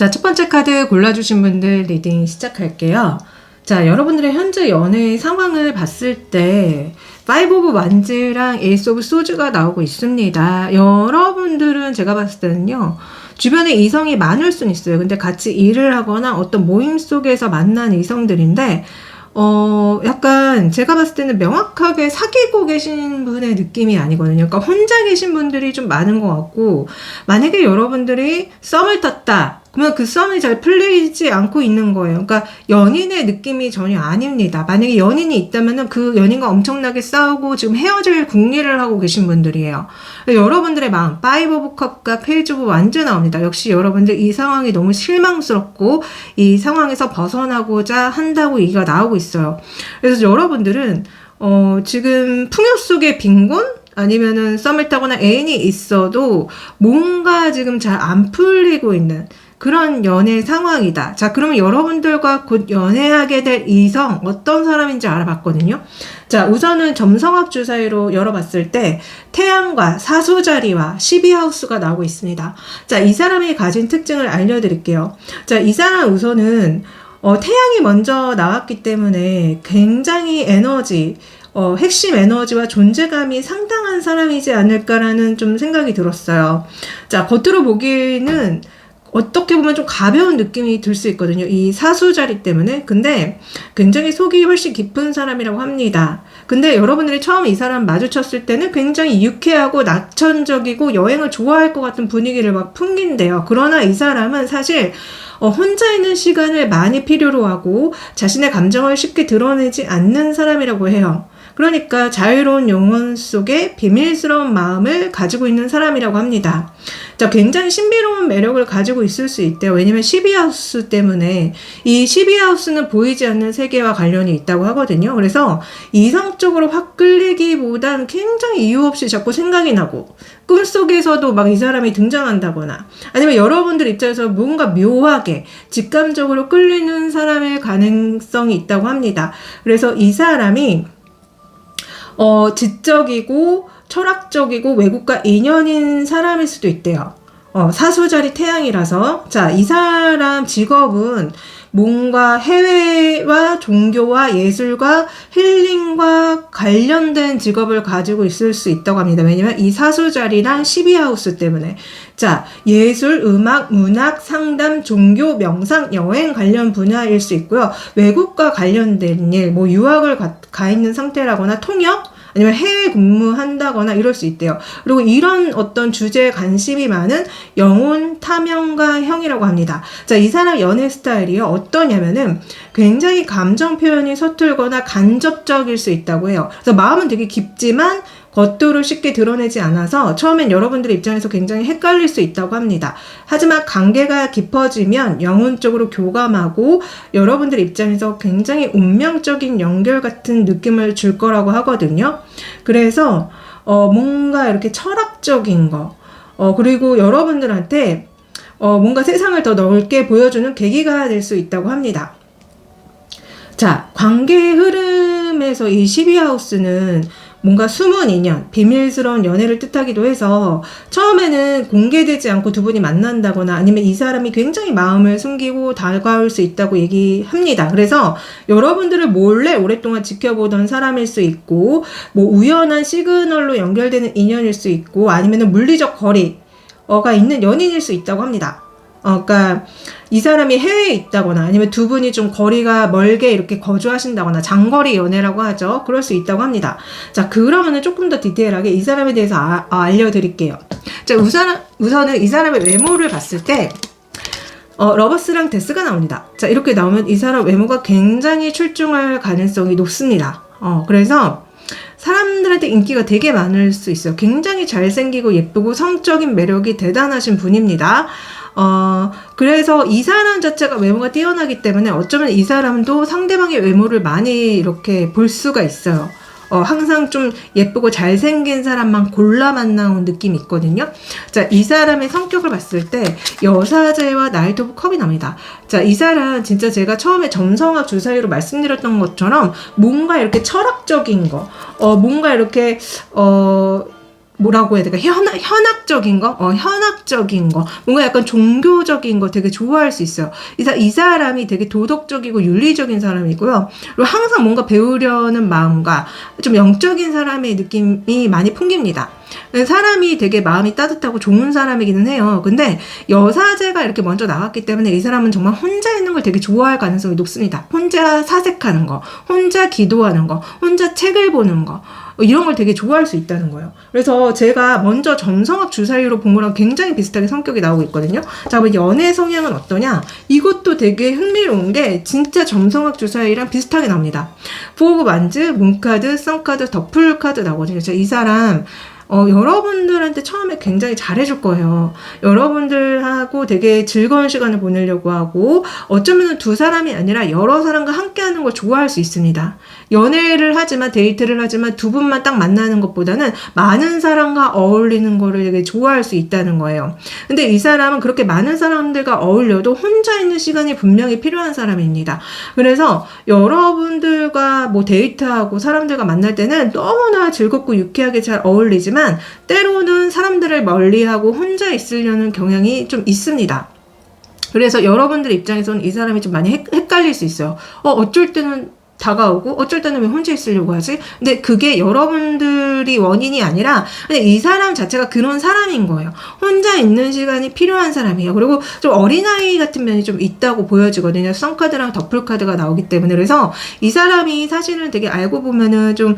자, 첫 번째 카드 골라주신 분들 리딩 시작할게요. 자, 여러분들의 현재 연애의 상황을 봤을 때 파이브 오브 완즈랑 에이스 오브 소즈가 나오고 있습니다. 여러분들은 제가 봤을 때는요, 주변에 이성이 많을 수는 있어요. 근데 같이 일을 하거나 어떤 모임 속에서 만난 이성들인데 약간 제가 봤을 때는 명확하게 사귀고 계신 분의 느낌이 아니거든요. 그러니까 혼자 계신 분들이 좀 많은 것 같고, 만약에 여러분들이 썸을 탔다. 그러면 그 썸이 잘 풀리지 않고 있는 거예요. 그러니까 연인의 느낌이 전혀 아닙니다. 만약에 연인이 있다면은 그 연인과 엄청나게 싸우고 지금 헤어질 궁리를 하고 계신 분들이에요. 여러분들의 마음, 파이브 오브 컵과 페이지 오브 완즈 나옵니다. 역시 여러분들 이 상황이 너무 실망스럽고 이 상황에서 벗어나고자 한다고 얘기가 나오고 있어요. 그래서 여러분들은 지금 풍요 속의 빈곤? 아니면은 썸을 타거나 애인이 있어도 뭔가 지금 잘 안 풀리고 있는 그런 연애 상황이다. 자, 그러면 여러분들과 곧 연애하게 될 이성 어떤 사람인지 알아봤거든요. 자, 우선은 점성학 주사위로 열어봤을 때 태양과 사수자리와 12하우스가 나오고 있습니다. 자, 이 사람이 가진 특징을 알려드릴게요. 자, 이 사람 우선은 태양이 먼저 나왔기 때문에 굉장히 핵심 에너지와 존재감이 상당한 사람이지 않을까라는 좀 생각이 들었어요. 자, 겉으로 보기에는 어떻게 보면 좀 가벼운 느낌이 들 수 있거든요. 이 사수자리 때문에. 근데 굉장히 속이 훨씬 깊은 사람이라고 합니다. 근데 여러분들이 처음 이 사람 마주쳤을 때는 굉장히 유쾌하고 낙천적이고 여행을 좋아할 것 같은 분위기를 막 풍긴대요. 그러나 이 사람은 사실 혼자 있는 시간을 많이 필요로 하고 자신의 감정을 쉽게 드러내지 않는 사람이라고 해요. 그러니까 자유로운 영혼 속에 비밀스러운 마음을 가지고 있는 사람이라고 합니다. 자, 굉장히 신비로운 매력을 가지고 있을 수 있대요. 왜냐면 12하우스 때문에 이 12하우스는 보이지 않는 세계와 관련이 있다고 하거든요. 그래서 이성적으로 확 끌리기보단 굉장히 이유 없이 자꾸 생각이 나고 꿈속에서도 막 이 사람이 등장한다거나 아니면 여러분들 입장에서 뭔가 묘하게 직감적으로 끌리는 사람일 가능성이 있다고 합니다. 그래서 이 사람이 지적이고 철학적이고 외국과 인연인 사람일 수도 있대요. 사수자리 태양이라서. 자, 이 사람 직업은 뭔가 해외와 종교와 예술과 힐링과 관련된 직업을 가지고 있을 수 있다고 합니다. 왜냐면 이 사수자리랑 12하우스 때문에. 자, 예술, 음악, 문학, 상담, 종교, 명상, 여행 관련 분야일 수 있고요. 외국과 관련된 일, 뭐 유학을 가 있는 상태라거나 통역? 아니면 해외 근무한다거나 이럴 수 있대요. 그리고 이런 어떤 주제에 관심이 많은 영혼 탐험가형이라고 합니다. 자, 이 사람 연애 스타일이요. 어떠냐면은 굉장히 감정 표현이 서툴거나 간접적일 수 있다고 해요. 그래서 마음은 되게 깊지만 겉으로 쉽게 드러내지 않아서 처음엔 여러분들의 입장에서 굉장히 헷갈릴 수 있다고 합니다. 하지만 관계가 깊어지면 영혼적으로 교감하고 여러분들 입장에서 굉장히 운명적인 연결 같은 느낌을 줄 거라고 하거든요. 그래서 뭔가 이렇게 철학적인 거 그리고 여러분들한테 뭔가 세상을 더 넓게 보여주는 계기가 될 수 있다고 합니다. 자, 관계의 흐름에서 이 12하우스는 뭔가 숨은 인연, 비밀스러운 연애를 뜻하기도 해서 처음에는 공개되지 않고 두 분이 만난다거나 아니면 이 사람이 굉장히 마음을 숨기고 다가올 수 있다고 얘기합니다. 그래서 여러분들을 몰래 오랫동안 지켜보던 사람일 수 있고 뭐 우연한 시그널로 연결되는 인연일 수 있고 아니면 물리적 거리가 있는 연인일 수 있다고 합니다. 그러니까 이 사람이 해외에 있다거나 아니면 두 분이 좀 거리가 멀게 이렇게 거주하신다거나 장거리 연애라고 하죠. 그럴 수 있다고 합니다. 자, 그러면은 조금 더 디테일하게 이 사람에 대해서 알려드릴게요. 자, 우선은 이 사람의 외모를 봤을 때 러버스랑 데스가 나옵니다. 자, 이렇게 나오면 이 사람 외모가 굉장히 출중할 가능성이 높습니다. 그래서 사람들한테 인기가 되게 많을 수 있어요. 굉장히 잘생기고 예쁘고 성적인 매력이 대단하신 분입니다. 그래서 이 사람 자체가 외모가 뛰어나기 때문에 어쩌면 이 사람도 상대방의 외모를 많이 이렇게 볼 수가 있어요. 항상 좀 예쁘고 잘생긴 사람만 골라 만나온 느낌이 있거든요. 자, 이 사람의 성격을 봤을 때 여사제와 나이트 오브 컵이 납니다. 자, 이 사람 진짜 제가 처음에 점성학 주사위로 말씀드렸던 것처럼 뭔가 이렇게 철학적인 거, 뭔가 이렇게 뭐라고 해야 될까? 현학적인 거? 현학적인 거. 뭔가 약간 종교적인 거 되게 좋아할 수 있어요. 이 사람이 되게 도덕적이고 윤리적인 사람이고요. 그리고 항상 뭔가 배우려는 마음과 좀 영적인 사람의 느낌이 많이 풍깁니다. 사람이 되게 마음이 따뜻하고 좋은 사람이기는 해요. 근데 여사제가 이렇게 먼저 나왔기 때문에 이 사람은 정말 혼자 있는 걸 되게 좋아할 가능성이 높습니다. 혼자 사색하는 거, 혼자 기도하는 거, 혼자 책을 보는 거, 이런 걸 되게 좋아할 수 있다는 거예요. 그래서 제가 먼저 점성학 주사위로 본 거랑 굉장히 비슷하게 성격이 나오고 있거든요. 자, 그럼 연애 성향은 어떠냐? 이것도 되게 흥미로운 게 진짜 점성학 주사위랑 비슷하게 나옵니다. 포 오브 만즈, 문카드, 썬카드, 더플카드 나오거든요. 이 사람 여러분들한테 처음에 굉장히 잘해줄 거예요. 여러분들하고 되게 즐거운 시간을 보내려고 하고, 어쩌면 두 사람이 아니라 여러 사람과 함께 하는 걸 좋아할 수 있습니다. 연애를 하지만, 데이트를 하지만 두 분만 딱 만나는 것보다는 많은 사람과 어울리는 거를 되게 좋아할 수 있다는 거예요. 근데 이 사람은 그렇게 많은 사람들과 어울려도 혼자 있는 시간이 분명히 필요한 사람입니다. 그래서 여러분들과 뭐 데이트하고 사람들과 만날 때는 너무나 즐겁고 유쾌하게 잘 어울리지만 때로는 사람들을 멀리하고 혼자 있으려는 경향이 좀 있습니다. 그래서 여러분들 입장에서는 이 사람이 좀 많이 헷갈릴 수 있어요. 어쩔 때는 다가오고 어쩔 때는 왜 혼자 있으려고 하지? 근데 그게 여러분들이 원인이 아니라 그냥 이 사람 자체가 그런 사람인 거예요. 혼자 있는 시간이 필요한 사람이에요. 그리고 좀 어린아이 같은 면이 좀 있다고 보여지거든요. 썬카드랑 더플카드가 나오기 때문에. 그래서 이 사람이 사실은 되게 알고 보면은 좀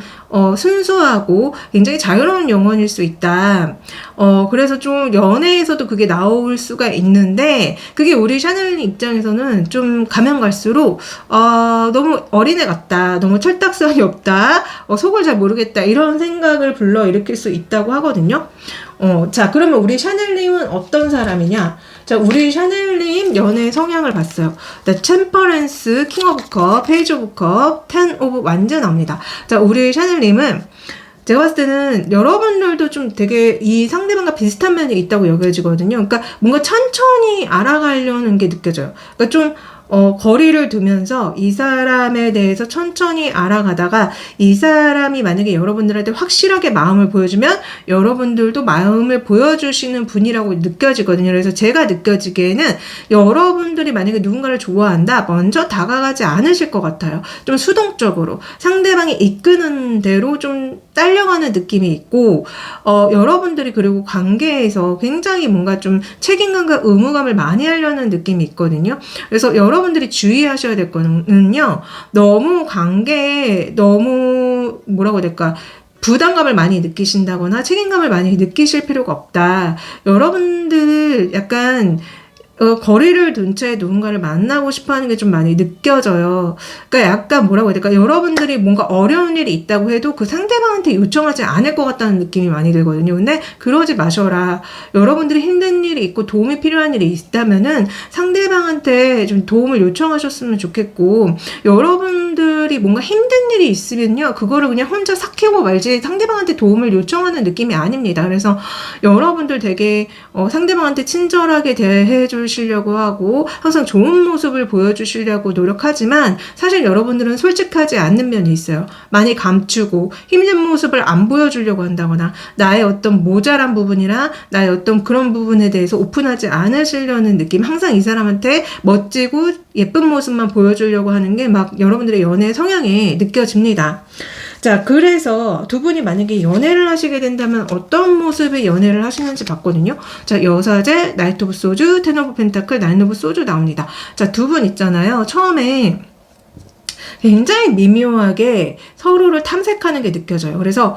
순수하고 굉장히 자유로운 영혼일 수 있다. 그래서 좀 연애에서도 그게 나올 수가 있는데, 그게 우리 샤넬린 입장에서는 좀 가면 갈수록 너무 어린애 같다, 너무 철딱선이 없다, 속을 잘 모르겠다, 이런 생각을 불러일으킬 수 있다고 하거든요. 자, 그러면 우리 샤넬님은 어떤 사람이냐? 자, 우리 샤넬님 연애 성향을 봤어요. 템퍼런스, 킹 오브 컵, 페이지 오브 컵, 텐 오브 완즈 나옵니다. 자, 우리 샤넬님은 제가 봤을 때는 여러분들도 좀 되게 이 상대방과 비슷한 면이 있다고 여겨지거든요. 그러니까 뭔가 천천히 알아가려는 게 느껴져요. 그러니까 좀 거리를 두면서 이 사람에 대해서 천천히 알아가다가 이 사람이 만약에 여러분들한테 확실하게 마음을 보여주면 여러분들도 마음을 보여주시는 분이라고 느껴지거든요. 그래서 제가 느껴지기에는 여러분들이 만약에 누군가를 좋아한다, 먼저 다가가지 않으실 것 같아요. 좀 수동적으로 상대방이 이끄는 대로 좀 딸려가는 느낌이 있고, 여러분들이 그리고 관계에서 굉장히 뭔가 좀 책임감과 의무감을 많이 하려는 느낌이 있거든요. 그래서 여러분들이 주의하셔야 될 거는요, 너무 관계에 너무 뭐라고 해야 될까, 부담감을 많이 느끼신다거나 책임감을 많이 느끼실 필요가 없다. 여러분들 약간 거리를 둔 채 누군가를 만나고 싶어 하는 게 좀 많이 느껴져요. 그러니까 약간 뭐라고 해야 될까? 여러분들이 뭔가 어려운 일이 있다고 해도 그 상대방한테 요청하지 않을 것 같다는 느낌이 많이 들거든요. 근데 그러지 마셔라. 여러분들이 힘든 일이 있고 도움이 필요한 일이 있다면은 상대방한테 좀 도움을 요청하셨으면 좋겠고, 여러분들이 뭔가 힘든 일이 있으면요, 그거를 그냥 혼자 삭히고 말지 상대방한테 도움을 요청하는 느낌이 아닙니다. 그래서 여러분들 되게 상대방한테 친절하게 대해 주시려고 하고 항상 좋은 모습을 보여주시려고 노력하지만, 사실 여러분들은 솔직하지 않는 면이 있어요. 많이 감추고 힘든 모습을 안 보여주려고 한다거나 나의 어떤 모자란 부분이나 나의 어떤 그런 부분에 대해서 오픈하지 않으시려는 느낌, 항상 이 사람한테 멋지고 예쁜 모습만 보여주려고 하는 게 막 여러분들의 연애 성향에 느껴집니다. 자, 그래서 두 분이 만약에 연애를 하시게 된다면 어떤 모습의 연애를 하시는지 봤거든요. 자, 여사제, 나이트 오브 소주, 텐 오브 펜타클, 나인 오브 소주 나옵니다. 자, 두 분 있잖아요. 처음에 굉장히 미묘하게 서로를 탐색하는 게 느껴져요. 그래서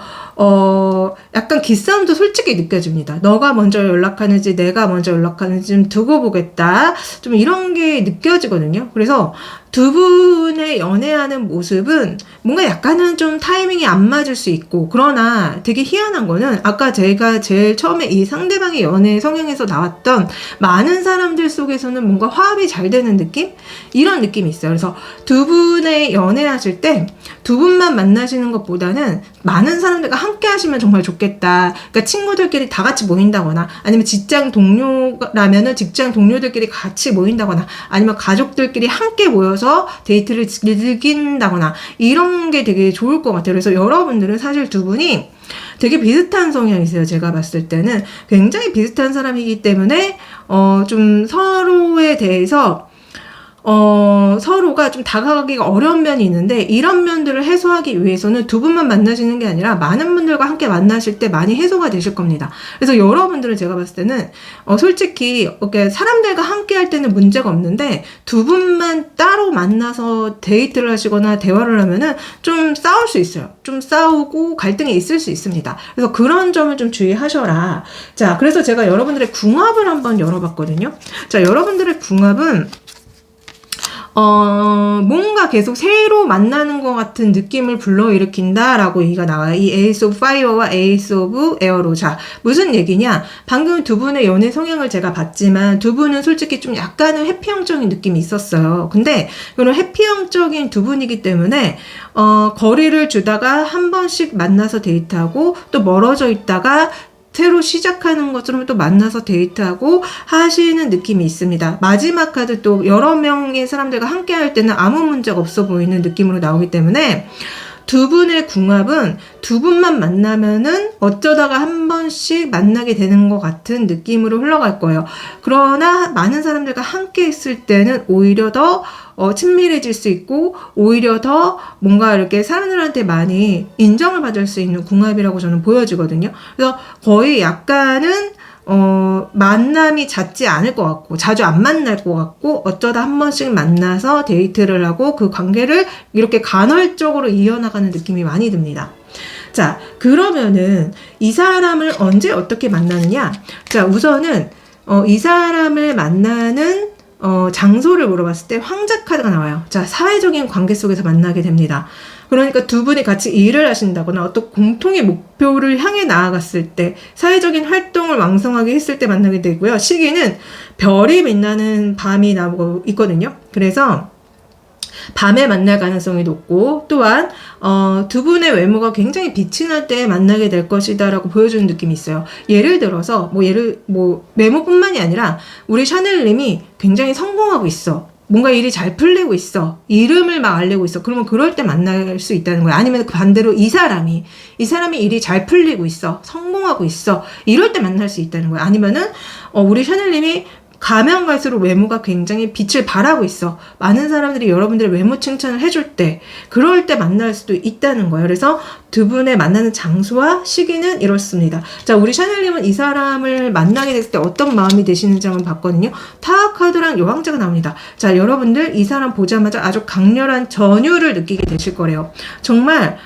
약간 기싸움도 솔직히 느껴집니다. 너가 먼저 연락하는지 내가 먼저 연락하는지 좀 두고 보겠다, 좀 이런 게 느껴지거든요. 그래서 두 분의 연애하는 모습은 뭔가 약간은 좀 타이밍이 안 맞을 수 있고, 그러나 되게 희한한 거는 아까 제가 제일 처음에 이 상대방의 연애 성향에서 나왔던 많은 사람들 속에서는 뭔가 화합이 잘 되는 느낌? 이런 느낌이 있어요. 그래서 두 분의 연애하실 때 두 분만 만나시는 것보다는 많은 사람들과 함께 하시면 정말 좋겠다. 그러니까 친구들끼리 다 같이 모인다거나, 아니면 직장 동료라면은 직장 동료들끼리 같이 모인다거나, 아니면 가족들끼리 함께 모여서 이어서 데이트를 즐긴다거나 이런 게 되게 좋을 것 같아요. 그래서 여러분들은 사실 두 분이 되게 비슷한 성향이세요. 제가 봤을 때는 굉장히 비슷한 사람이기 때문에 좀 서로에 대해서 서로가 좀 다가가기가 어려운 면이 있는데, 이런 면들을 해소하기 위해서는 두 분만 만나시는 게 아니라 많은 분들과 함께 만나실 때 많이 해소가 되실 겁니다. 그래서 여러분들은 제가 봤을 때는 솔직히 이렇게 사람들과 함께 할 때는 문제가 없는데, 두 분만 따로 만나서 데이트를 하시거나 대화를 하면은 좀 싸울 수 있어요. 좀 싸우고 갈등이 있을 수 있습니다. 그래서 그런 점을 좀 주의하셔라. 자, 그래서 제가 여러분들의 궁합을 한번 열어봤거든요. 자, 여러분들의 궁합은 뭔가 계속 새로 만나는 것 같은 느낌을 불러일으킨다라고 얘기가 나와요. 이 에이스 오브 파이어와 에이스 오브 에어로. 자, 무슨 얘기냐? 방금 두 분의 연애 성향을 제가 봤지만 두 분은 솔직히 좀 약간은 해피형적인 느낌이 있었어요. 근데 그런 해피형적인 두 분이기 때문에 거리를 두다가 한 번씩 만나서 데이트하고 또 멀어져 있다가 새로 시작하는 것처럼 또 만나서 데이트하고 하시는 느낌이 있습니다. 마지막 카드 또 여러 명의 사람들과 함께 할 때는 아무 문제가 없어 보이는 느낌으로 나오기 때문에 두 분의 궁합은 두 분만 만나면은 어쩌다가 한 번씩 만나게 되는 것 같은 느낌으로 흘러갈 거예요. 그러나 많은 사람들과 함께 있을 때는 오히려 더 친밀해질 수 있고, 오히려 더 뭔가 이렇게 사람들한테 많이 인정을 받을 수 있는 궁합이라고 저는 보여지거든요. 그래서 거의 약간은 만남이 잦지 않을 것 같고, 자주 안 만날 것 같고, 어쩌다 한 번씩 만나서 데이트를 하고 그 관계를 이렇게 간헐적으로 이어나가는 느낌이 많이 듭니다. 자, 그러면은 이 사람을 언제 어떻게 만나느냐? 자, 우선은 이 사람을 만나는 장소를 물어봤을 때 황제 카드가 나와요. 자, 사회적인 관계 속에서 만나게 됩니다. 그러니까 두 분이 같이 일을 하신다거나 어떤 공통의 목표를 향해 나아갔을 때, 사회적인 활동을 왕성하게 했을 때 만나게 되고요. 시기는 별이 빛나는 밤이 나오고 있거든요. 그래서 밤에 만날 가능성이 높고, 또한 두 분의 외모가 굉장히 빛이 날 때 만나게 될 것이다 라고 보여주는 느낌이 있어요. 예를 들어서 외모뿐만이 아니라 우리 샤넬님이 굉장히 성공하고 있어, 뭔가 일이 잘 풀리고 있어, 이름을 막 알리고 있어. 그러면 그럴 때 만날 수 있다는 거예요. 아니면 그 반대로 이 사람이 일이 잘 풀리고 있어, 성공하고 있어, 이럴 때 만날 수 있다는 거예요. 아니면은 우리 샤넬님이 가면 갈수록 외모가 굉장히 빛을 발하고 있어, 많은 사람들이 여러분들의 외모 칭찬을 해줄 때, 그럴 때 만날 수도 있다는 거예요. 그래서 두 분의 만나는 장소와 시기는 이렇습니다. 자, 우리 샤넬님은 이 사람을 만나게 됐을 때 어떤 마음이 드시는지 한번 봤거든요. 타워 카드랑 여왕자가 나옵니다. 자, 여러분들 이 사람 보자마자 아주 강렬한 전율을 느끼게 되실 거래요. 정말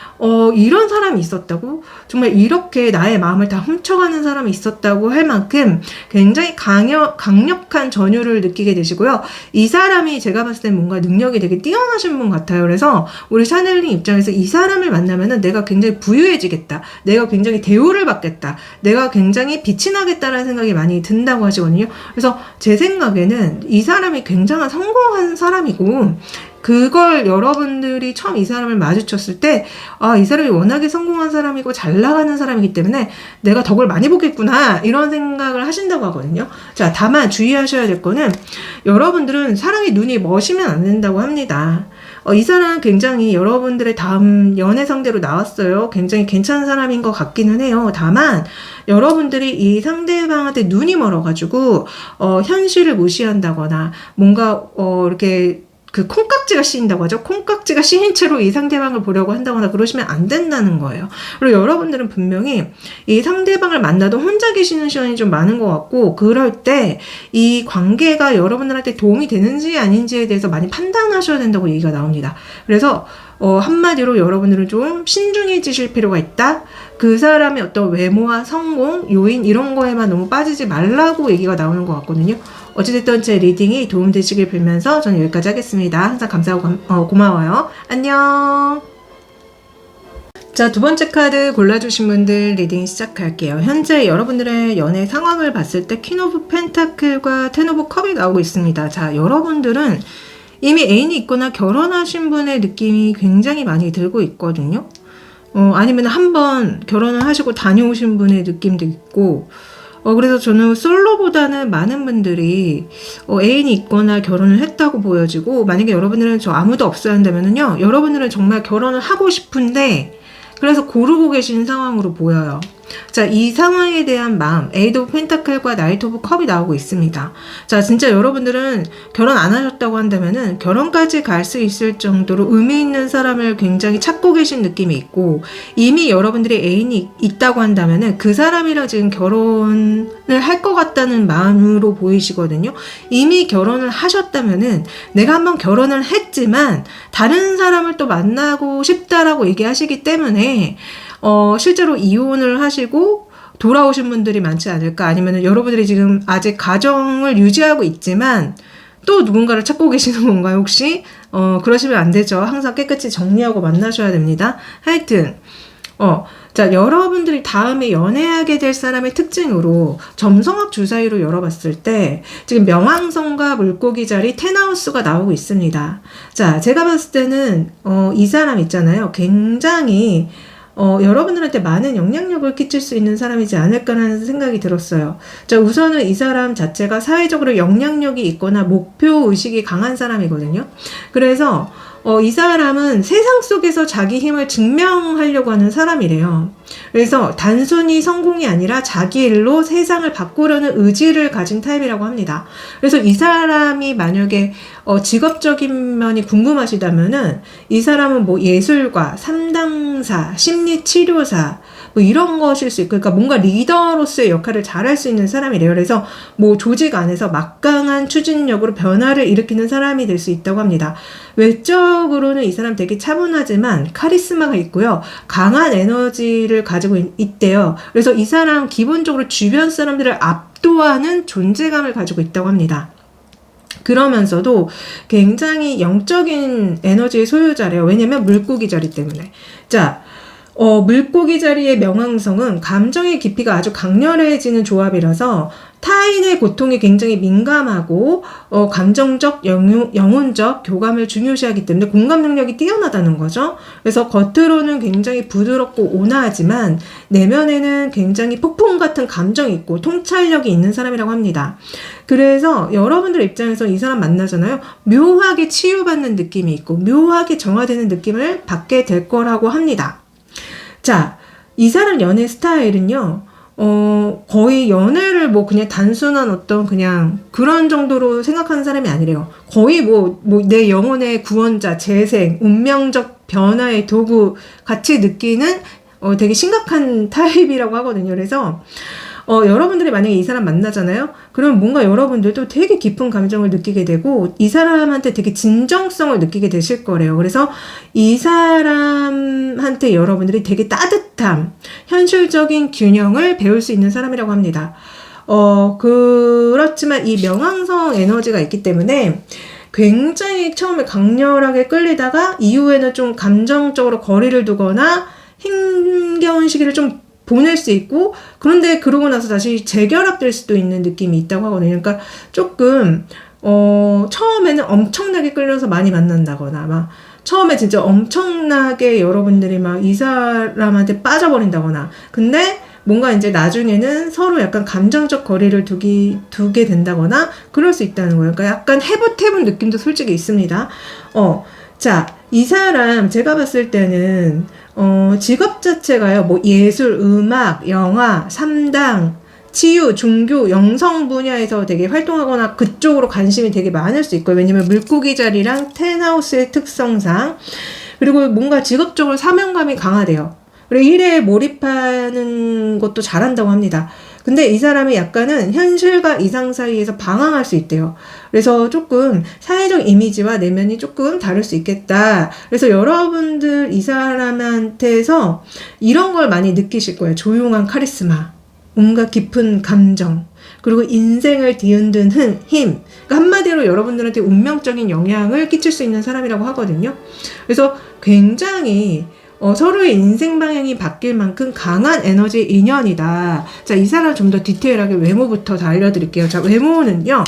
이런 사람이 있었다고? 정말 이렇게 나의 마음을 다 훔쳐가는 사람이 있었다고 할 만큼 굉장히 강력한 전율을 느끼게 되시고요. 이 사람이 제가 봤을 때 뭔가 능력이 되게 뛰어나신 분 같아요. 그래서 우리 샤넬님 입장에서 이 사람을 만나면은 내가 굉장히 부유해지겠다, 내가 굉장히 대우를 받겠다, 내가 굉장히 빛이 나겠다라는 생각이 많이 든다고 하시거든요. 그래서 제 생각에는 이 사람이 굉장한 성공한 사람이고, 그걸 여러분들이 처음 이 사람을 마주쳤을 때, 이 사람이 워낙에 성공한 사람이고 잘 나가는 사람이기 때문에 내가 덕을 많이 보겠구나, 이런 생각을 하신다고 하거든요. 자, 다만 주의하셔야 될 거는, 여러분들은 사랑의 눈이 머시면 안 된다고 합니다. 이 사람 굉장히 여러분들의 다음 연애 상대로 나왔어요. 굉장히 괜찮은 사람인 것 같기는 해요. 다만 여러분들이 이 상대방한테 눈이 멀어가지고 현실을 무시한다거나, 뭔가 이렇게 그 콩깍지가 씌인다고 하죠. 콩깍지가 씌인 채로 이 상대방을 보려고 한다거나 그러시면 안 된다는 거예요. 그리고 여러분들은 분명히 이 상대방을 만나도 혼자 계시는 시간이 좀 많은 것 같고, 그럴 때 이 관계가 여러분들한테 도움이 되는지 아닌지에 대해서 많이 판단하셔야 된다고 얘기가 나옵니다. 그래서 한마디로 여러분들은 좀 신중해지실 필요가 있다. 그 사람의 어떤 외모와 성공, 요인 이런 거에만 너무 빠지지 말라고 얘기가 나오는 것 같거든요. 어찌됐든 제 리딩이 도움되시길 빌면서 저는 여기까지 하겠습니다. 항상 감사하고 고마워요. 안녕. 자, 두 번째 카드 골라주신 분들 리딩 시작할게요. 현재 여러분들의 연애 상황을 봤을 때 퀸 오브 펜타클과 텐 오브 컵이 나오고 있습니다. 자, 여러분들은 이미 애인이 있거나 결혼하신 분의 느낌이 굉장히 많이 들고 있거든요. 아니면 한번 결혼을 하시고 다녀오신 분의 느낌도 있고, 그래서 저는 솔로보다는 많은 분들이 애인이 있거나 결혼을 했다고 보여지고, 만약에 여러분들은 저 아무도 없어야 한다면은요, 여러분들은 정말 결혼을 하고 싶은데 그래서 고르고 계신 상황으로 보여요. 자, 이 상황에 대한 마음, 에이드 오브 펜타클과 나이트 오브 컵이 나오고 있습니다. 자, 진짜 여러분들은 결혼 안 하셨다고 한다면은 결혼까지 갈 수 있을 정도로 의미 있는 사람을 굉장히 찾고 계신 느낌이 있고, 이미 여러분들이 애인이 있다고 한다면은 그 사람이랑 지금 결혼을 할 것 같다는 마음으로 보이시거든요. 이미 결혼을 하셨다면은 내가 한번 결혼을 했지만 다른 사람을 또 만나고 싶다라고 얘기하시기 때문에 실제로 이혼을 하시고 돌아오신 분들이 많지 않을까. 아니면 여러분들이 지금 아직 가정을 유지하고 있지만 또 누군가를 찾고 계시는 건가요, 혹시? 그러시면 안 되죠. 항상 깨끗이 정리하고 만나셔야 됩니다. 하여튼, 자, 여러분들이 다음에 연애하게 될 사람의 특징으로 점성학 주사위로 열어봤을 때 지금 명왕성과 물고기 자리 텐하우스가 나오고 있습니다. 자, 제가 봤을 때는 이 사람 있잖아요. 굉장히 여러분들한테 많은 영향력을 끼칠 수 있는 사람이지 않을까라는 생각이 들었어요. 자, 우선은 이 사람 자체가 사회적으로 영향력이 있거나 목표의식이 강한 사람이거든요. 그래서 이 사람은 세상 속에서 자기 힘을 증명하려고 하는 사람이래요. 그래서 단순히 성공이 아니라 자기 일로 세상을 바꾸려는 의지를 가진 타입이라고 합니다. 그래서 이 사람이 만약에 직업적인 면이 궁금하시다면은 이 사람은 뭐 예술가, 상담사, 심리치료사 뭐 이런 것일 수 있고, 그러니까 뭔가 리더로서의 역할을 잘할 수 있는 사람이래요. 그래서 뭐 조직 안에서 막강한 추진력으로 변화를 일으키는 사람이 될 수 있다고 합니다. 외적으로는 이 사람 되게 차분하지만 카리스마가 있고요. 강한 에너지를 가지고 있대요. 그래서 이 사람 기본적으로 주변 사람들을 압도하는 존재감을 가지고 있다고 합니다. 그러면서도 굉장히 영적인 에너지의 소유자래요. 왜냐면 물고기 자리 때문에. 자, 물고기 자리의 명왕성은 감정의 깊이가 아주 강렬해지는 조합이라서 타인의 고통에 굉장히 민감하고 감정적, 영혼적 교감을 중요시하기 때문에 공감 능력이 뛰어나다는 거죠. 그래서 겉으로는 굉장히 부드럽고 온화하지만 내면에는 굉장히 폭풍 같은 감정이 있고 통찰력이 있는 사람이라고 합니다. 그래서 여러분들 입장에서 이 사람 만나잖아요. 묘하게 치유받는 느낌이 있고 묘하게 정화되는 느낌을 받게 될 거라고 합니다. 자, 이 사람 연애 스타일은요, 거의 연애를 뭐 그냥 단순한 어떤 그냥 그런 정도로 생각하는 사람이 아니래요. 거의 내 영혼의 구원자, 재생, 운명적 변화의 도구 같이 느끼는 되게 심각한 타입이라고 하거든요. 그래서 여러분들이 만약에 이 사람 만나잖아요? 그럼 뭔가 여러분들도 되게 깊은 감정을 느끼게 되고 이 사람한테 되게 진정성을 느끼게 되실 거래요. 그래서 이 사람한테 여러분들이 되게 따뜻함, 현실적인 균형을 배울 수 있는 사람이라고 합니다. 그렇지만 이 명왕성 에너지가 있기 때문에 굉장히 처음에 강렬하게 끌리다가 이후에는 좀 감정적으로 거리를 두거나 힘겨운 시기를 좀 보낼 수 있고, 그런데 그러고 나서 다시 재결합될 수도 있는 느낌이 있다고 하거든요. 그러니까 조금 처음에는 엄청나게 끌려서 많이 만난다거나 막 처음에 진짜 엄청나게 여러분들이 막 이 사람한테 빠져버린다거나, 근데 뭔가 이제 나중에는 서로 약간 감정적 거리를 두게 된다거나 그럴 수 있다는 거예요. 그러니까 약간 해붓해본 느낌도 솔직히 있습니다. 자, 이 사람 제가 봤을 때는 직업 자체가요, 뭐 예술, 음악, 영화, 삼당, 치유, 종교, 영성 분야에서 되게 활동하거나 그쪽으로 관심이 되게 많을 수 있고요. 왜냐면 물고기 자리랑 텐하우스의 특성상, 그리고 뭔가 직업적으로 사명감이 강하대요. 그리고 일에 몰입하는 것도 잘한다고 합니다. 근데 이 사람이 약간은 현실과 이상 사이에서 방황할 수 있대요. 그래서 조금 사회적 이미지와 내면이 조금 다를 수 있겠다. 그래서 여러분들 이 사람한테서 이런 걸 많이 느끼실 거예요. 조용한 카리스마, 뭔가 깊은 감정, 그리고 인생을 뒤흔드는 힘. 그러니까 한마디로 여러분들한테 운명적인 영향을 끼칠 수 있는 사람이라고 하거든요. 그래서 굉장히 서로의 인생 방향이 바뀔 만큼 강한 에너지 인연이다. 자, 이 사람 좀 더 디테일하게 외모부터 다 알려드릴게요. 자, 외모는요,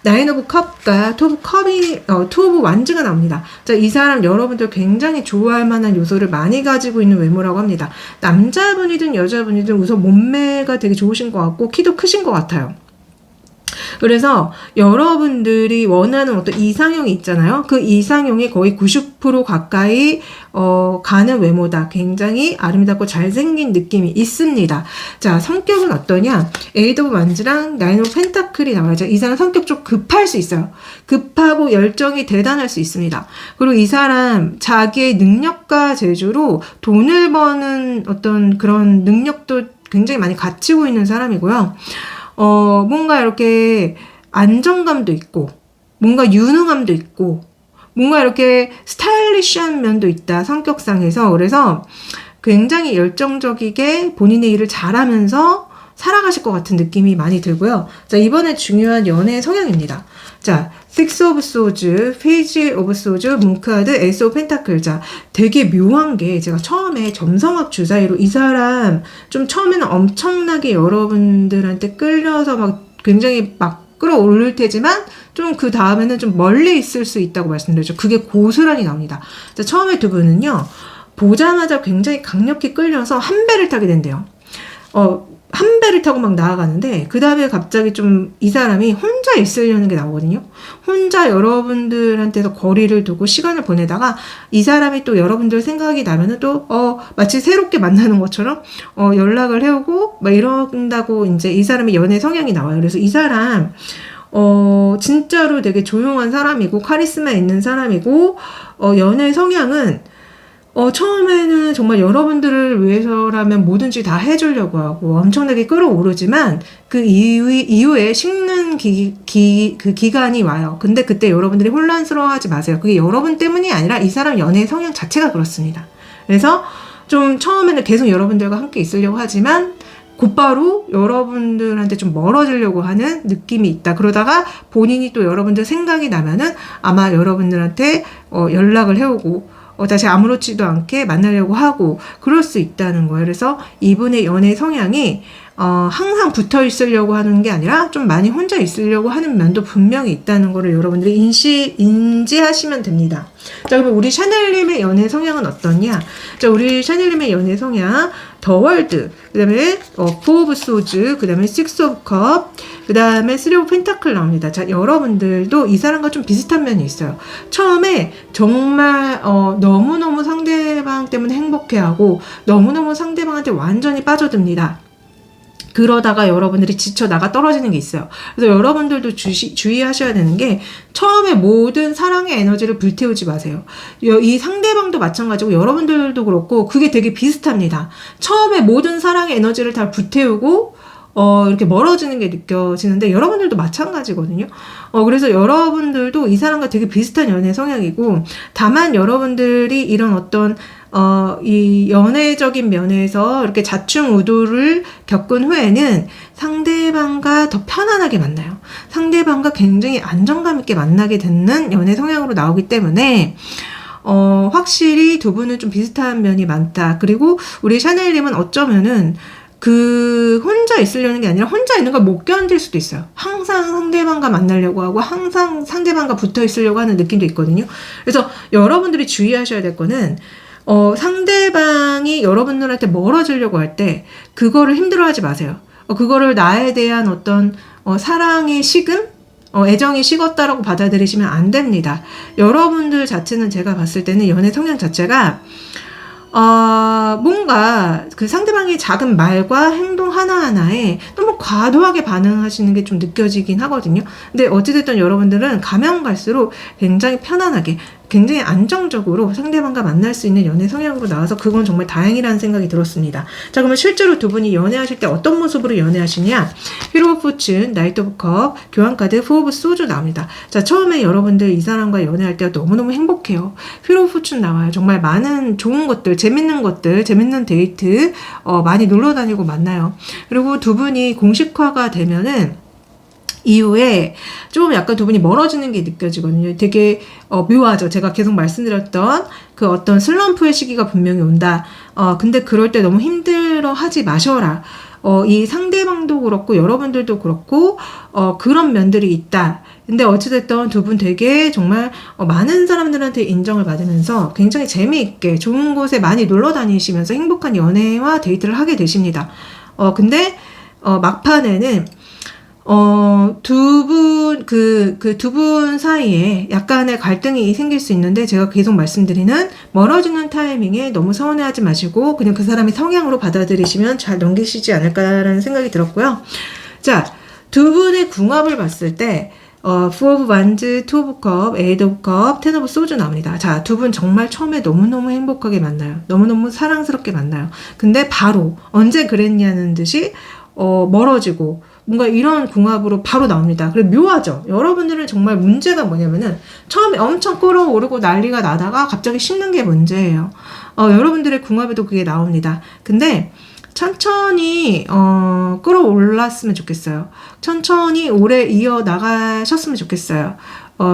나인 오브 컵과 투 오브 완즈가 나옵니다. 자, 이 사람 여러분들 굉장히 좋아할 만한 요소를 많이 가지고 있는 외모라고 합니다. 남자분이든 여자분이든 우선 몸매가 되게 좋으신 것 같고 키도 크신 것 같아요. 그래서 여러분들이 원하는 어떤 이상형이 있잖아요. 그 이상형이 거의 90% 가까이 가는 외모다. 굉장히 아름답고 잘생긴 느낌이 있습니다. 자, 성격은 어떠냐? 에이드 오브 완즈랑 나인 오브 펜타클이 나와요. 이 사람 성격 좀 급할 수 있어요. 급하고 열정이 대단할 수 있습니다. 그리고 이 사람 자기의 능력과 재주로 돈을 버는 어떤 그런 능력도 굉장히 많이 갖추고 있는 사람이고요. 뭔가 이렇게 안정감도 있고, 뭔가 유능함도 있고, 뭔가 이렇게 스타일리시한 면도 있다, 성격상에서. 그래서 굉장히 열정적이게 본인의 일을 잘하면서 살아가실 것 같은 느낌이 많이 들고요. 자, 이번에 중요한 연애 성향입니다. 자, 식스 오브 소즈, 페이지 오브 소즈, 문카드, 에이스 오브 펜타클. 자, 되게 묘한 게 제가 처음에 점성학 주사위로 이 사람 좀 처음에는 엄청나게 여러분들한테 끌려서 막 굉장히 막 끌어올릴 테지만 좀 그 다음에는 좀 멀리 있을 수 있다고 말씀드렸죠. 그게 고스란히 나옵니다. 자, 처음에 두 분은요, 보자마자 굉장히 강력히 끌려서 한 배를 타게 된대요. 한 배를 타고 막 나아가는데 그 다음에 갑자기 좀 이 사람이 혼자 있으려는 게 나오거든요. 혼자 여러분들한테서 거리를 두고 시간을 보내다가 이 사람이 또 여러분들 생각이 나면은 또 마치 새롭게 만나는 것처럼 연락을 해오고 막 이런다고 이제 이 사람의 연애 성향이 나와요. 그래서 이 사람 진짜로 되게 조용한 사람이고 카리스마 있는 사람이고 연애 성향은 처음에는 정말 여러분들을 위해서라면 뭐든지 다 해주려고 하고 엄청나게 끌어오르지만 그 이후에 식는 그 기간이 와요. 근데 그때 여러분들이 혼란스러워하지 마세요. 그게 여러분 때문이 아니라 이 사람 연애 성향 자체가 그렇습니다. 그래서 좀 처음에는 계속 여러분들과 함께 있으려고 하지만 곧바로 여러분들한테 좀 멀어지려고 하는 느낌이 있다. 그러다가 본인이 또 여러분들 생각이 나면은 아마 여러분들한테 연락을 해오고 다시 아무렇지도 않게 만나려고 하고 그럴 수 있다는 거예요. 그래서 이분의 연애 성향이 항상 붙어 있으려고 하는 게 아니라 좀 많이 혼자 있으려고 하는 면도 분명히 있다는 거를 여러분들이 인지하시면 됩니다. 자, 그러면 우리 샤넬님의 연애 성향은 어떠냐? 자, 우리 샤넬님의 연애 성향 더 월드, 그 다음에 포 오브 소즈, 그 다음에 식스 오브 컵, 그 다음에 쓰리 오브 펜타클 나옵니다. 자, 여러분들도 이 사람과 좀 비슷한 면이 있어요. 처음에 정말 너무너무 상대방 때문에 행복해하고 너무너무 상대방한테 완전히 빠져듭니다. 그러다가 여러분들이 지쳐 나가 떨어지는 게 있어요. 그래서 여러분들도 주의하셔야 되는 게 처음에 모든 사랑의 에너지를 불태우지 마세요. 이 상대방도 마찬가지고 여러분들도 그렇고 그게 되게 비슷합니다. 처음에 모든 사랑의 에너지를 다 불태우고 이렇게 멀어지는 게 느껴지는데 여러분들도 마찬가지거든요. 그래서 여러분들도 이 사람과 되게 비슷한 연애 성향이고 다만 여러분들이 이런 어떤 이 연애적인 면에서 이렇게 좌충우돌을 겪은 후에는 상대방과 더 편안하게 만나요. 상대방과 굉장히 안정감 있게 만나게 되는 연애 성향으로 나오기 때문에 확실히 두 분은 좀 비슷한 면이 많다. 그리고 우리 샤넬님은 어쩌면은 혼자 있으려는 게 아니라 혼자 있는 걸 못 견딜 수도 있어요. 항상 상대방과 만나려고 하고 항상 상대방과 붙어 있으려고 하는 느낌도 있거든요. 그래서 여러분들이 주의하셔야 될 거는 상대방이 여러분들한테 멀어지려고 할 때 그거를 힘들어하지 마세요. 그거를 나에 대한 어떤 사랑의 식음? 애정이 식었다라고 받아들이시면 안 됩니다. 여러분들 자체는 제가 봤을 때는 연애 성향 자체가 뭔가 그 상대방의 작은 말과 행동 하나하나에 너무 과도하게 반응하시는 게 좀 느껴지긴 하거든요. 근데 어찌됐든 여러분들은 가면 갈수록 굉장히 편안하게 굉장히 안정적으로 상대방과 만날 수 있는 연애 성향으로 나와서 그건 정말 다행이라는 생각이 들었습니다. 자, 그러면 실제로 두 분이 연애하실 때 어떤 모습으로 연애하시냐? 휘로 오브 포춘, 나이트 오브 컵, 교환카드, 포 오브 소주 나옵니다. 자, 처음에 여러분들 이 사람과 연애할 때가 너무너무 행복해요. 휘로 오브 포춘 나와요. 정말 많은 좋은 것들, 재밌는 것들, 재밌는 데이트 많이 놀러 다니고 만나요. 그리고 두 분이 공식화가 되면은 이후에 좀 약간 두 분이 멀어지는 게 느껴지거든요. 되게 묘하죠. 제가 계속 말씀드렸던 그 어떤 슬럼프의 시기가 분명히 온다. 근데 그럴 때 너무 힘들어 하지 마셔라. 이 상대방도 그렇고 여러분들도 그렇고 그런 면들이 있다. 근데 어찌됐든 두 분 되게 정말 많은 사람들한테 인정을 받으면서 굉장히 재미있게 좋은 곳에 많이 놀러 다니시면서 행복한 연애와 데이트를 하게 되십니다. 근데 막판에는 두 분 사이에 약간의 갈등이 생길 수 있는데, 제가 계속 말씀드리는 멀어지는 타이밍에 너무 서운해하지 마시고 그냥 그 사람의 성향으로 받아들이시면 잘 넘기시지 않을까라는 생각이 들었고요. 자, 두 분의 궁합을 봤을 때 Four of Wands, Two of Cups, Eight of Cups, Ten of Swords 나옵니다. 자, 두 분 정말 처음에 너무너무 행복하게 만나요. 너무너무 사랑스럽게 만나요. 근데 바로 언제 그랬냐는 듯이 멀어지고 뭔가 이런 궁합으로 바로 나옵니다. 그리고 묘하죠. 여러분들은 정말 문제가 뭐냐면은 처음에 엄청 끌어오르고 난리가 나다가 갑자기 식는 게 문제예요. 여러분들의 궁합에도 그게 나옵니다. 근데 천천히 끌어올랐으면 좋겠어요. 천천히 오래 이어나가셨으면 좋겠어요.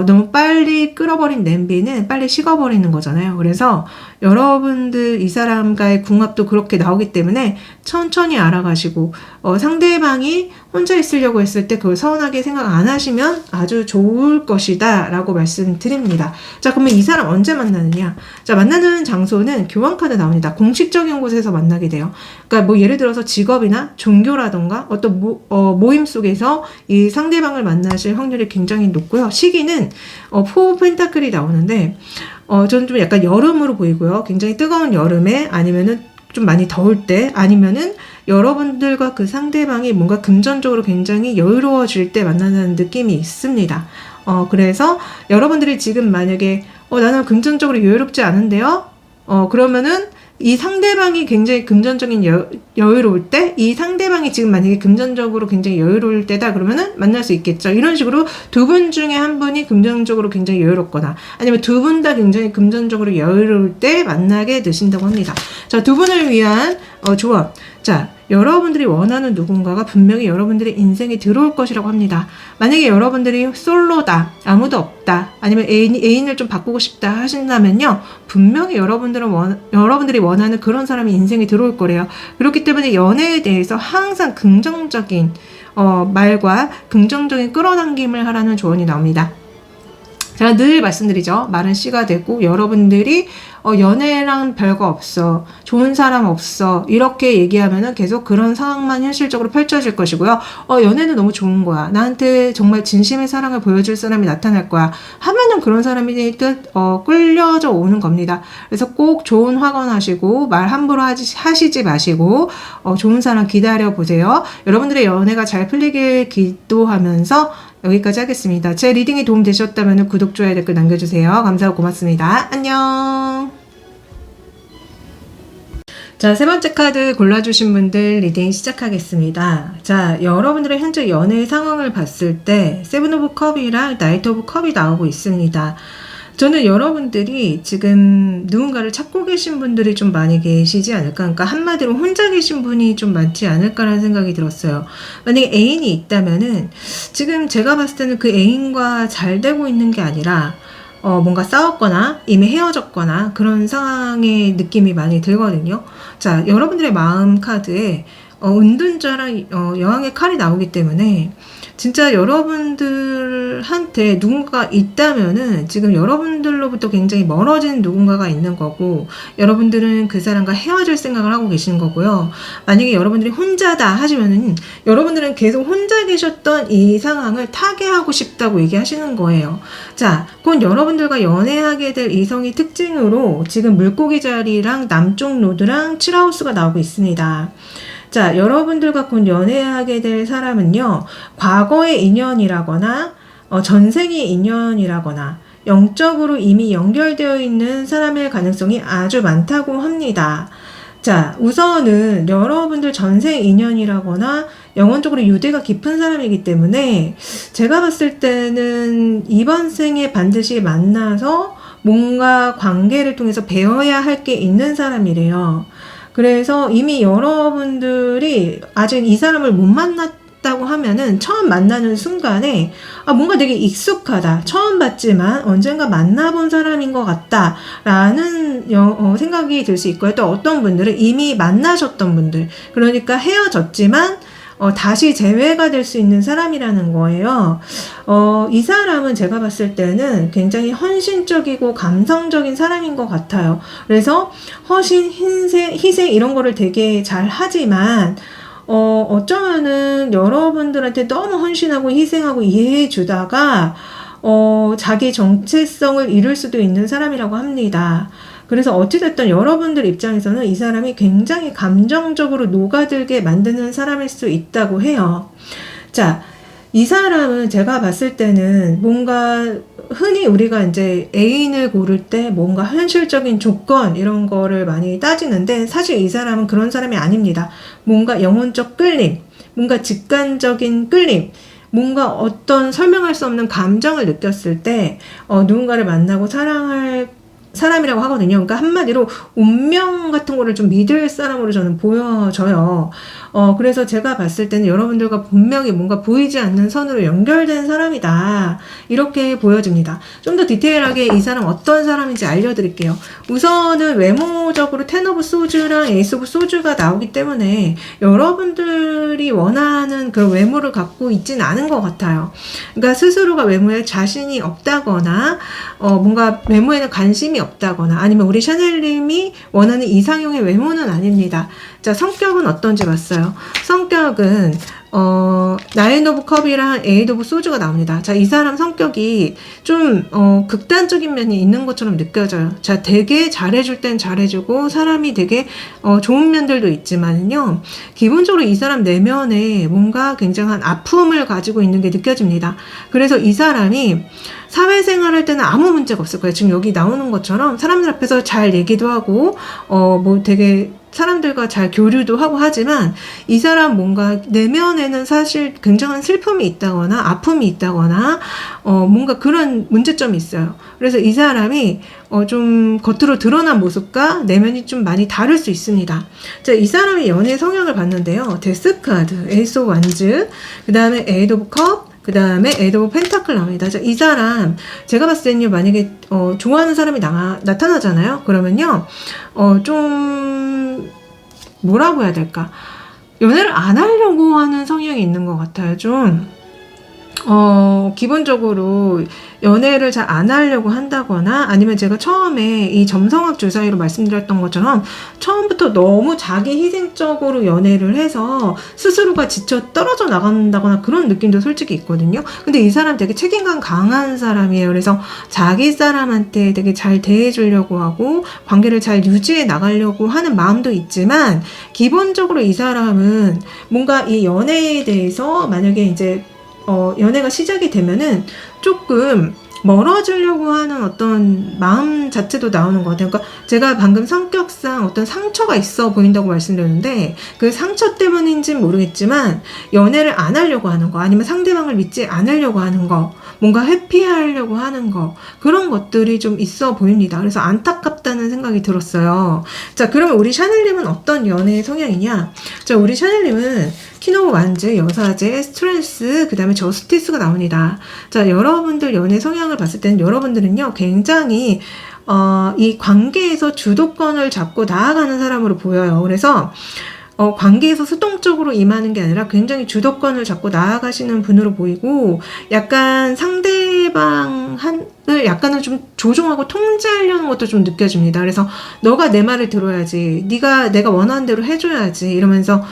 너무 빨리 끓어버린 냄비는 빨리 식어버리는 거잖아요. 그래서 여러분들 이 사람과의 궁합도 그렇게 나오기 때문에 천천히 알아가시고 상대방이 혼자 있으려고 했을 때 그걸 서운하게 생각 안 하시면 아주 좋을 것이다 라고 말씀드립니다. 자, 그러면 이 사람 언제 만나느냐? 자, 만나는 장소는 교환카드 나옵니다. 공식적인 곳에서 만나게 돼요. 그러니까 뭐 예를 들어서 직업이나 종교라던가 어떤 모임 속에서 이 상대방을 만나실 확률이 굉장히 높고요. 시기는 포 펜타클이 나오는데 저는 좀 약간 여름으로 보이고요. 굉장히 뜨거운 여름에, 아니면은 좀 많이 더울 때, 아니면은 여러분들과 그 상대방이 뭔가 금전적으로 굉장히 여유로워질 때 만나는 느낌이 있습니다. 그래서 여러분들이 지금 만약에 나는 금전적으로 여유롭지 않은데요? 그러면은 이 상대방이 굉장히 금전적인 여유로울 때, 이 상대방이 지금 만약에 금전적으로 굉장히 여유로울 때다 그러면은 만날 수 있겠죠. 이런 식으로 두 분 중에 한 분이 금전적으로 굉장히 여유롭거나 아니면 두 분 다 굉장히 금전적으로 여유로울 때 만나게 되신다고 합니다. 자, 두 분을 위한 조언. 자, 여러분들이 원하는 누군가가 분명히 여러분들의 인생에 들어올 것이라고 합니다. 만약에 여러분들이 솔로다, 아무도 없다, 아니면 애인을 좀 바꾸고 싶다 하신다면요, 분명히 여러분들이 원하는 그런 사람이 인생에 들어올 거래요. 그렇기 때문에 연애에 대해서 항상 긍정적인 말과 긍정적인 끌어당김을 하라는 조언이 나옵니다. 제가 늘 말씀드리죠. 말은 씨가 되고, 여러분들이 연애랑 별거 없어, 좋은 사람 없어, 이렇게 얘기하면은 계속 그런 상황만 현실적으로 펼쳐질 것이고요. 연애는 너무 좋은 거야, 나한테 정말 진심의 사랑을 보여줄 사람이 나타날 거야 하면은 그런 사람이 끌려져 오는 겁니다. 그래서 꼭 좋은 확언하시고 말 함부로 하시지 마시고 좋은 사람 기다려 보세요. 여러분들의 연애가 잘 풀리길 기도하면서 여기까지 하겠습니다. 제 리딩이 도움되셨다면 구독, 좋아요, 댓글 남겨주세요. 감사하고 고맙습니다. 안녕. 자, 세 번째 카드 골라주신 분들 리딩 시작하겠습니다. 자, 여러분들의 현재 연애 상황을 봤을 때 세븐 오브 컵이랑 나이트 오브 컵이 나오고 있습니다. 저는 여러분들이 지금 누군가를 찾고 계신 분들이 좀 많이 계시지 않을까, 그러니까 한마디로 혼자 계신 분이 좀 많지 않을까라는 생각이 들었어요. 만약에 애인이 있다면은 지금 제가 봤을 때는 그 애인과 잘 되고 있는 게 아니라 뭔가 싸웠거나 이미 헤어졌거나 그런 상황의 느낌이 많이 들거든요. 자, 여러분들의 마음 카드에 은둔자랑 여왕의 칼이 나오기 때문에 진짜 여러분들한테 누군가가 있다면은 지금 여러분들로부터 굉장히 멀어진 누군가가 있는 거고, 여러분들은 그 사람과 헤어질 생각을 하고 계시는 거고요. 만약에 여러분들이 혼자다 하시면은 여러분들은 계속 혼자 계셨던 이 상황을 타개하고 싶다고 얘기하시는 거예요. 자, 곧 여러분들과 연애하게 될 이성의 특징으로 지금 물고기 자리랑 남쪽 노드랑 7하우스가 나오고 있습니다. 자, 여러분들과 곧 연애하게 될 사람은요, 과거의 인연이라거나 전생의 인연이라거나 영적으로 이미 연결되어 있는 사람일 가능성이 아주 많다고 합니다. 자, 우선은 여러분들 전생 인연이라거나 영혼적으로 유대가 깊은 사람이기 때문에 제가 봤을 때는 이번 생에 반드시 만나서 뭔가 관계를 통해서 배워야 할 게 있는 사람이래요. 그래서 이미 여러분들이 아직 이 사람을 못 만났다 만났다고 하면은 처음 만나는 순간에 뭔가 되게 익숙하다. 처음 봤지만 언젠가 만나본 사람인 것 같다. 라는 생각이 들 수 있고요. 또 어떤 분들은 이미 만나셨던 분들. 그러니까 헤어졌지만 다시 재회가 될 수 있는 사람이라는 거예요. 이 사람은 제가 봤을 때는 굉장히 헌신적이고 감성적인 사람인 것 같아요. 그래서 허신, 희생 이런 거를 되게 잘 하지만 어쩌면은 여러분들한테 너무 헌신하고 희생하고 이해해 주다가 자기 정체성을 잃을 수도 있는 사람이라고 합니다. 그래서 어찌됐든 여러분들 입장에서는 이 사람이 굉장히 감정적으로 녹아들게 만드는 사람일 수 있다고 해요. 자, 이 사람은 제가 봤을 때는 뭔가 흔히 우리가 이제 애인을 고를 때 뭔가 현실적인 조건 이런 거를 많이 따지는데 사실 이 사람은 그런 사람이 아닙니다. 뭔가 영혼적 끌림, 뭔가 직관적인 끌림, 뭔가 어떤 설명할 수 없는 감정을 느꼈을 때 누군가를 만나고 사랑할 사람이라고 하거든요. 그러니까 한마디로 운명 같은 거를 좀 믿을 사람으로 저는 보여져요. 그래서 제가 봤을 때는 여러분들과 분명히 뭔가 보이지 않는 선으로 연결된 사람이다. 이렇게 보여집니다. 좀 더 디테일하게 이 사람 어떤 사람인지 알려드릴게요. 우선은 외모적으로 텐 오브 소주랑 에이스 오브 소주가 나오기 때문에 여러분들이 원하는 그 외모를 갖고 있지는 않은 것 같아요. 그러니까 스스로가 외모에 자신이 없다거나 뭔가 외모에는 관심이 없다거나 아니면 우리 샤넬님이 원하는 이상형의 외모는 아닙니다. 자, 성격은 어떤지 봤어요. 성격은 나인 오브 컵이랑 에이드 오브 소주가 나옵니다. 자, 이 사람 성격이 좀 극단적인 면이 있는 것처럼 느껴져요. 자, 되게 잘해줄 땐 잘해주고 사람이 되게 좋은 면들도 있지만요. 기본적으로 이 사람 내면에 뭔가 굉장한 아픔을 가지고 있는 게 느껴집니다. 그래서 이 사람이 사회생활 할 때는 아무 문제가 없을 거예요. 지금 여기 나오는 것처럼 사람들 앞에서 잘 얘기도 하고 뭐 되게 사람들과 잘 교류도 하고 하지만 이 사람 뭔가 내면에는 사실 굉장한 슬픔이 있다거나 아픔이 있다거나 뭔가 그런 문제점이 있어요. 그래서 이 사람이 좀 겉으로 드러난 모습과 내면이 좀 많이 다를 수 있습니다. 자, 이 사람의 연애 성향을 봤는데요. 데스 카드, 에이스 오브 완즈, 그 다음에 에이드 오브 컵, 그 다음에 에이드 오브 펜타클 나옵니다. 자, 이 사람 제가 봤을 때는요. 만약에 좋아하는 사람이 나타나잖아요. 그러면요. 좀 뭐라고 해야 될까? 연애를 안 하려고 하는 성향이 있는 것 같아요. 좀 기본적으로 연애를 잘 안 하려고 한다거나 아니면 제가 처음에 이 점성학 주사위로 말씀드렸던 것처럼 처음부터 너무 자기 희생적으로 연애를 해서 스스로가 지쳐 떨어져 나간다거나 그런 느낌도 솔직히 있거든요. 근데 이 사람 되게 책임감 강한 사람이에요. 그래서 자기 사람한테 되게 잘 대해주려고 하고 관계를 잘 유지해 나가려고 하는 마음도 있지만 기본적으로 이 사람은 뭔가 이 연애에 대해서 만약에 이제 연애가 시작이 되면은 조금 멀어지려고 하는 어떤 마음 자체도 나오는 것 같아요. 그러니까 제가 방금 성격상 어떤 상처가 있어 보인다고 말씀드렸는데 그 상처 때문인지는 모르겠지만 연애를 안 하려고 하는 거 아니면 상대방을 믿지 않으려고 하는 거 뭔가 회피하려고 하는 거 그런 것들이 좀 있어 보입니다. 그래서 안타깝다는 생각이 들었어요. 자, 그러면 우리 샤넬님은 어떤 연애 성향이냐? 자, 우리 샤넬님은 키노 완즈, 여사제, 스트레스, 그 다음에 저스티스가 나옵니다. 자, 여러분들 연애 성향을 봤을 때는 여러분들은요, 굉장히, 이 관계에서 주도권을 잡고 나아가는 사람으로 보여요. 그래서, 관계에서 수동적으로 임하는 게 아니라 굉장히 주도권을 잡고 나아가시는 분으로 보이고 약간 상대방을 약간은 좀 조종하고 통제하려는 것도 좀 느껴집니다. 그래서 너가 내 말을 들어야지, 내가 원하는 대로 해줘야지 이러면서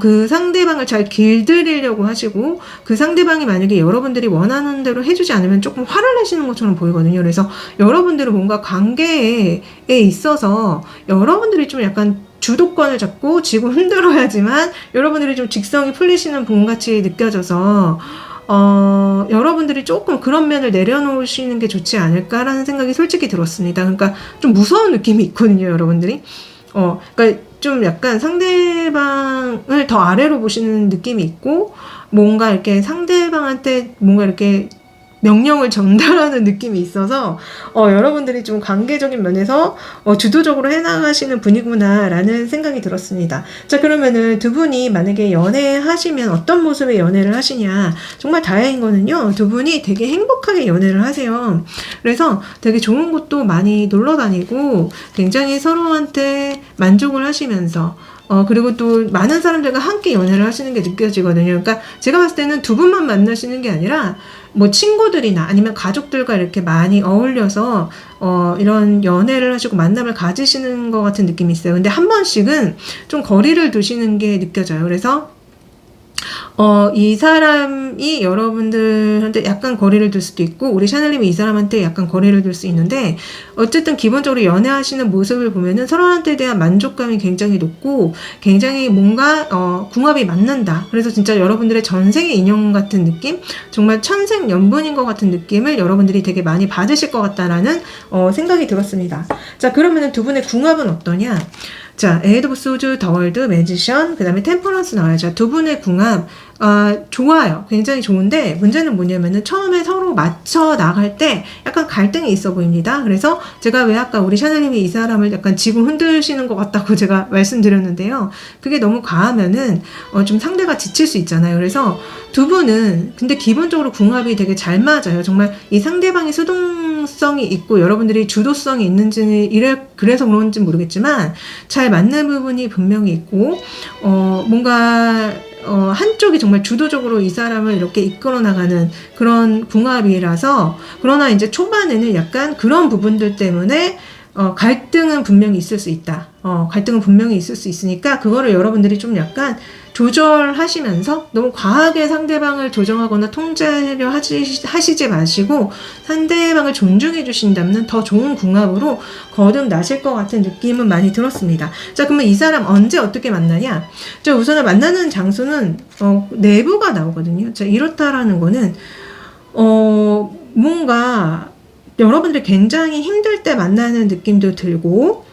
그 상대방을 잘 길들이려고 하시고 그 상대방이 만약에 여러분들이 원하는 대로 해주지 않으면 조금 화를 내시는 것처럼 보이거든요. 그래서 여러분들은 뭔가 관계에 있어서 여러분들이 좀 약간 주도권을 잡고 지고 흔들어야지만 여러분들이 좀 직성이 풀리시는 분같이 느껴져서 여러분들이 조금 그런 면을 내려놓으시는 게 좋지 않을까라는 생각이 솔직히 들었습니다. 그러니까 좀 무서운 느낌이 있거든요, 여러분들이. 그러니까 좀 약간 상대방을 더 아래로 보시는 느낌이 있고 뭔가 이렇게 상대방한테 뭔가 이렇게 명령을 전달하는 느낌이 있어서 여러분들이 좀 관계적인 면에서 주도적으로 해나가시는 분이구나라는 생각이 들었습니다. 자, 그러면은 두 분이 만약에 연애하시면 어떤 모습의 연애를 하시냐. 정말 다행인 거는요, 두 분이 되게 행복하게 연애를 하세요. 그래서 되게 좋은 곳도 많이 놀러 다니고 굉장히 서로한테 만족을 하시면서 그리고 또 많은 사람들과 함께 연애를 하시는 게 느껴지거든요. 그러니까 제가 봤을 때는 두 분만 만나시는 게 아니라 뭐 친구들이나 아니면 가족들과 이렇게 많이 어울려서 이런 연애를 하시고 만남을 가지시는 것 같은 느낌이 있어요. 근데 한 번씩은 좀 거리를 두시는 게 느껴져요. 그래서 이 사람이 여러분들한테 약간 거리를 둘 수도 있고, 우리 샤넬님이 이 사람한테 약간 거리를 둘 수 있는데, 어쨌든 기본적으로 연애하시는 모습을 보면은 서로한테 대한 만족감이 굉장히 높고, 굉장히 뭔가, 궁합이 맞는다. 그래서 진짜 여러분들의 전생의 인연 같은 느낌? 정말 천생연분인 것 같은 느낌을 여러분들이 되게 많이 받으실 것 같다라는, 생각이 들었습니다. 자, 그러면은 두 분의 궁합은 어떠냐? 자, 에이드 오브 소즈, 더 월드, 매지션, 그 다음에 템퍼런스 나와요. 자, 두 분의 궁합, 좋아요. 굉장히 좋은데, 문제는 뭐냐면은 처음에 서로 맞춰 나갈 때 약간 갈등이 있어 보입니다. 그래서 제가 왜 아까 우리 샤넬님이 이 사람을 약간 지금 흔드시는 것 같다고 제가 말씀드렸는데요. 그게 너무 과하면은, 좀 상대가 지칠 수 있잖아요. 그래서 두 분은, 근데 기본적으로 궁합이 되게 잘 맞아요. 정말 이 상대방이 수동성이 있고 여러분들이 주도성이 있는지는 그래서 그런지 모르겠지만, 잘 맞는 부분이 분명히 있고, 뭔가, 한쪽이 정말 주도적으로 이 사람을 이렇게 이끌어 나가는 그런 궁합이라서, 그러나 이제 초반에는 약간 그런 부분들 때문에 갈등은 분명히 있을 수 있다. 갈등은 분명히 있을 수 있으니까 그거를 여러분들이 좀 약간 조절하시면서 너무 과하게 상대방을 조정하거나 통제하려 하시지 마시고 상대방을 존중해 주신다면 더 좋은 궁합으로 거듭나실 것 같은 느낌은 많이 들었습니다. 자, 그러면 이 사람 언제 어떻게 만나냐? 자, 우선은 만나는 장소는 내부가 나오거든요. 자, 이렇다라는 거는 뭔가 여러분들이 굉장히 힘들 때 만나는 느낌도 들고,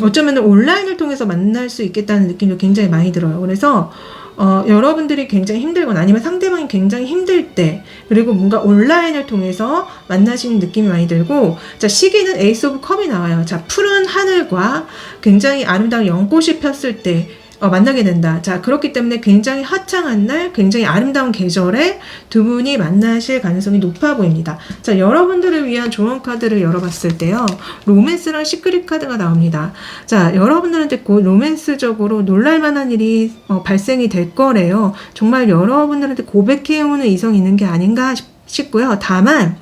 어쩌면 온라인을 통해서 만날 수 있겠다는 느낌도 굉장히 많이 들어요. 그래서 여러분들이 굉장히 힘들거나 아니면 상대방이 굉장히 힘들 때, 그리고 뭔가 온라인을 통해서 만나시는 느낌이 많이 들고, 자, 시기는 에이스 오브 컵이 나와요. 자, 푸른 하늘과 굉장히 아름다운 연꽃이 폈을 때 만나게 된다. 자, 그렇기 때문에 굉장히 화창한 날, 굉장히 아름다운 계절에 두 분이 만나실 가능성이 높아 보입니다. 자, 여러분들을 위한 조언 카드를 열어봤을 때요, 로맨스랑 시크릿 카드가 나옵니다. 자, 여러분들한테 곧 로맨스적으로 놀랄만한 일이 발생이 될 거래요. 정말 여러분들한테 고백해오는 이성이 있는 게 아닌가 싶고요. 다만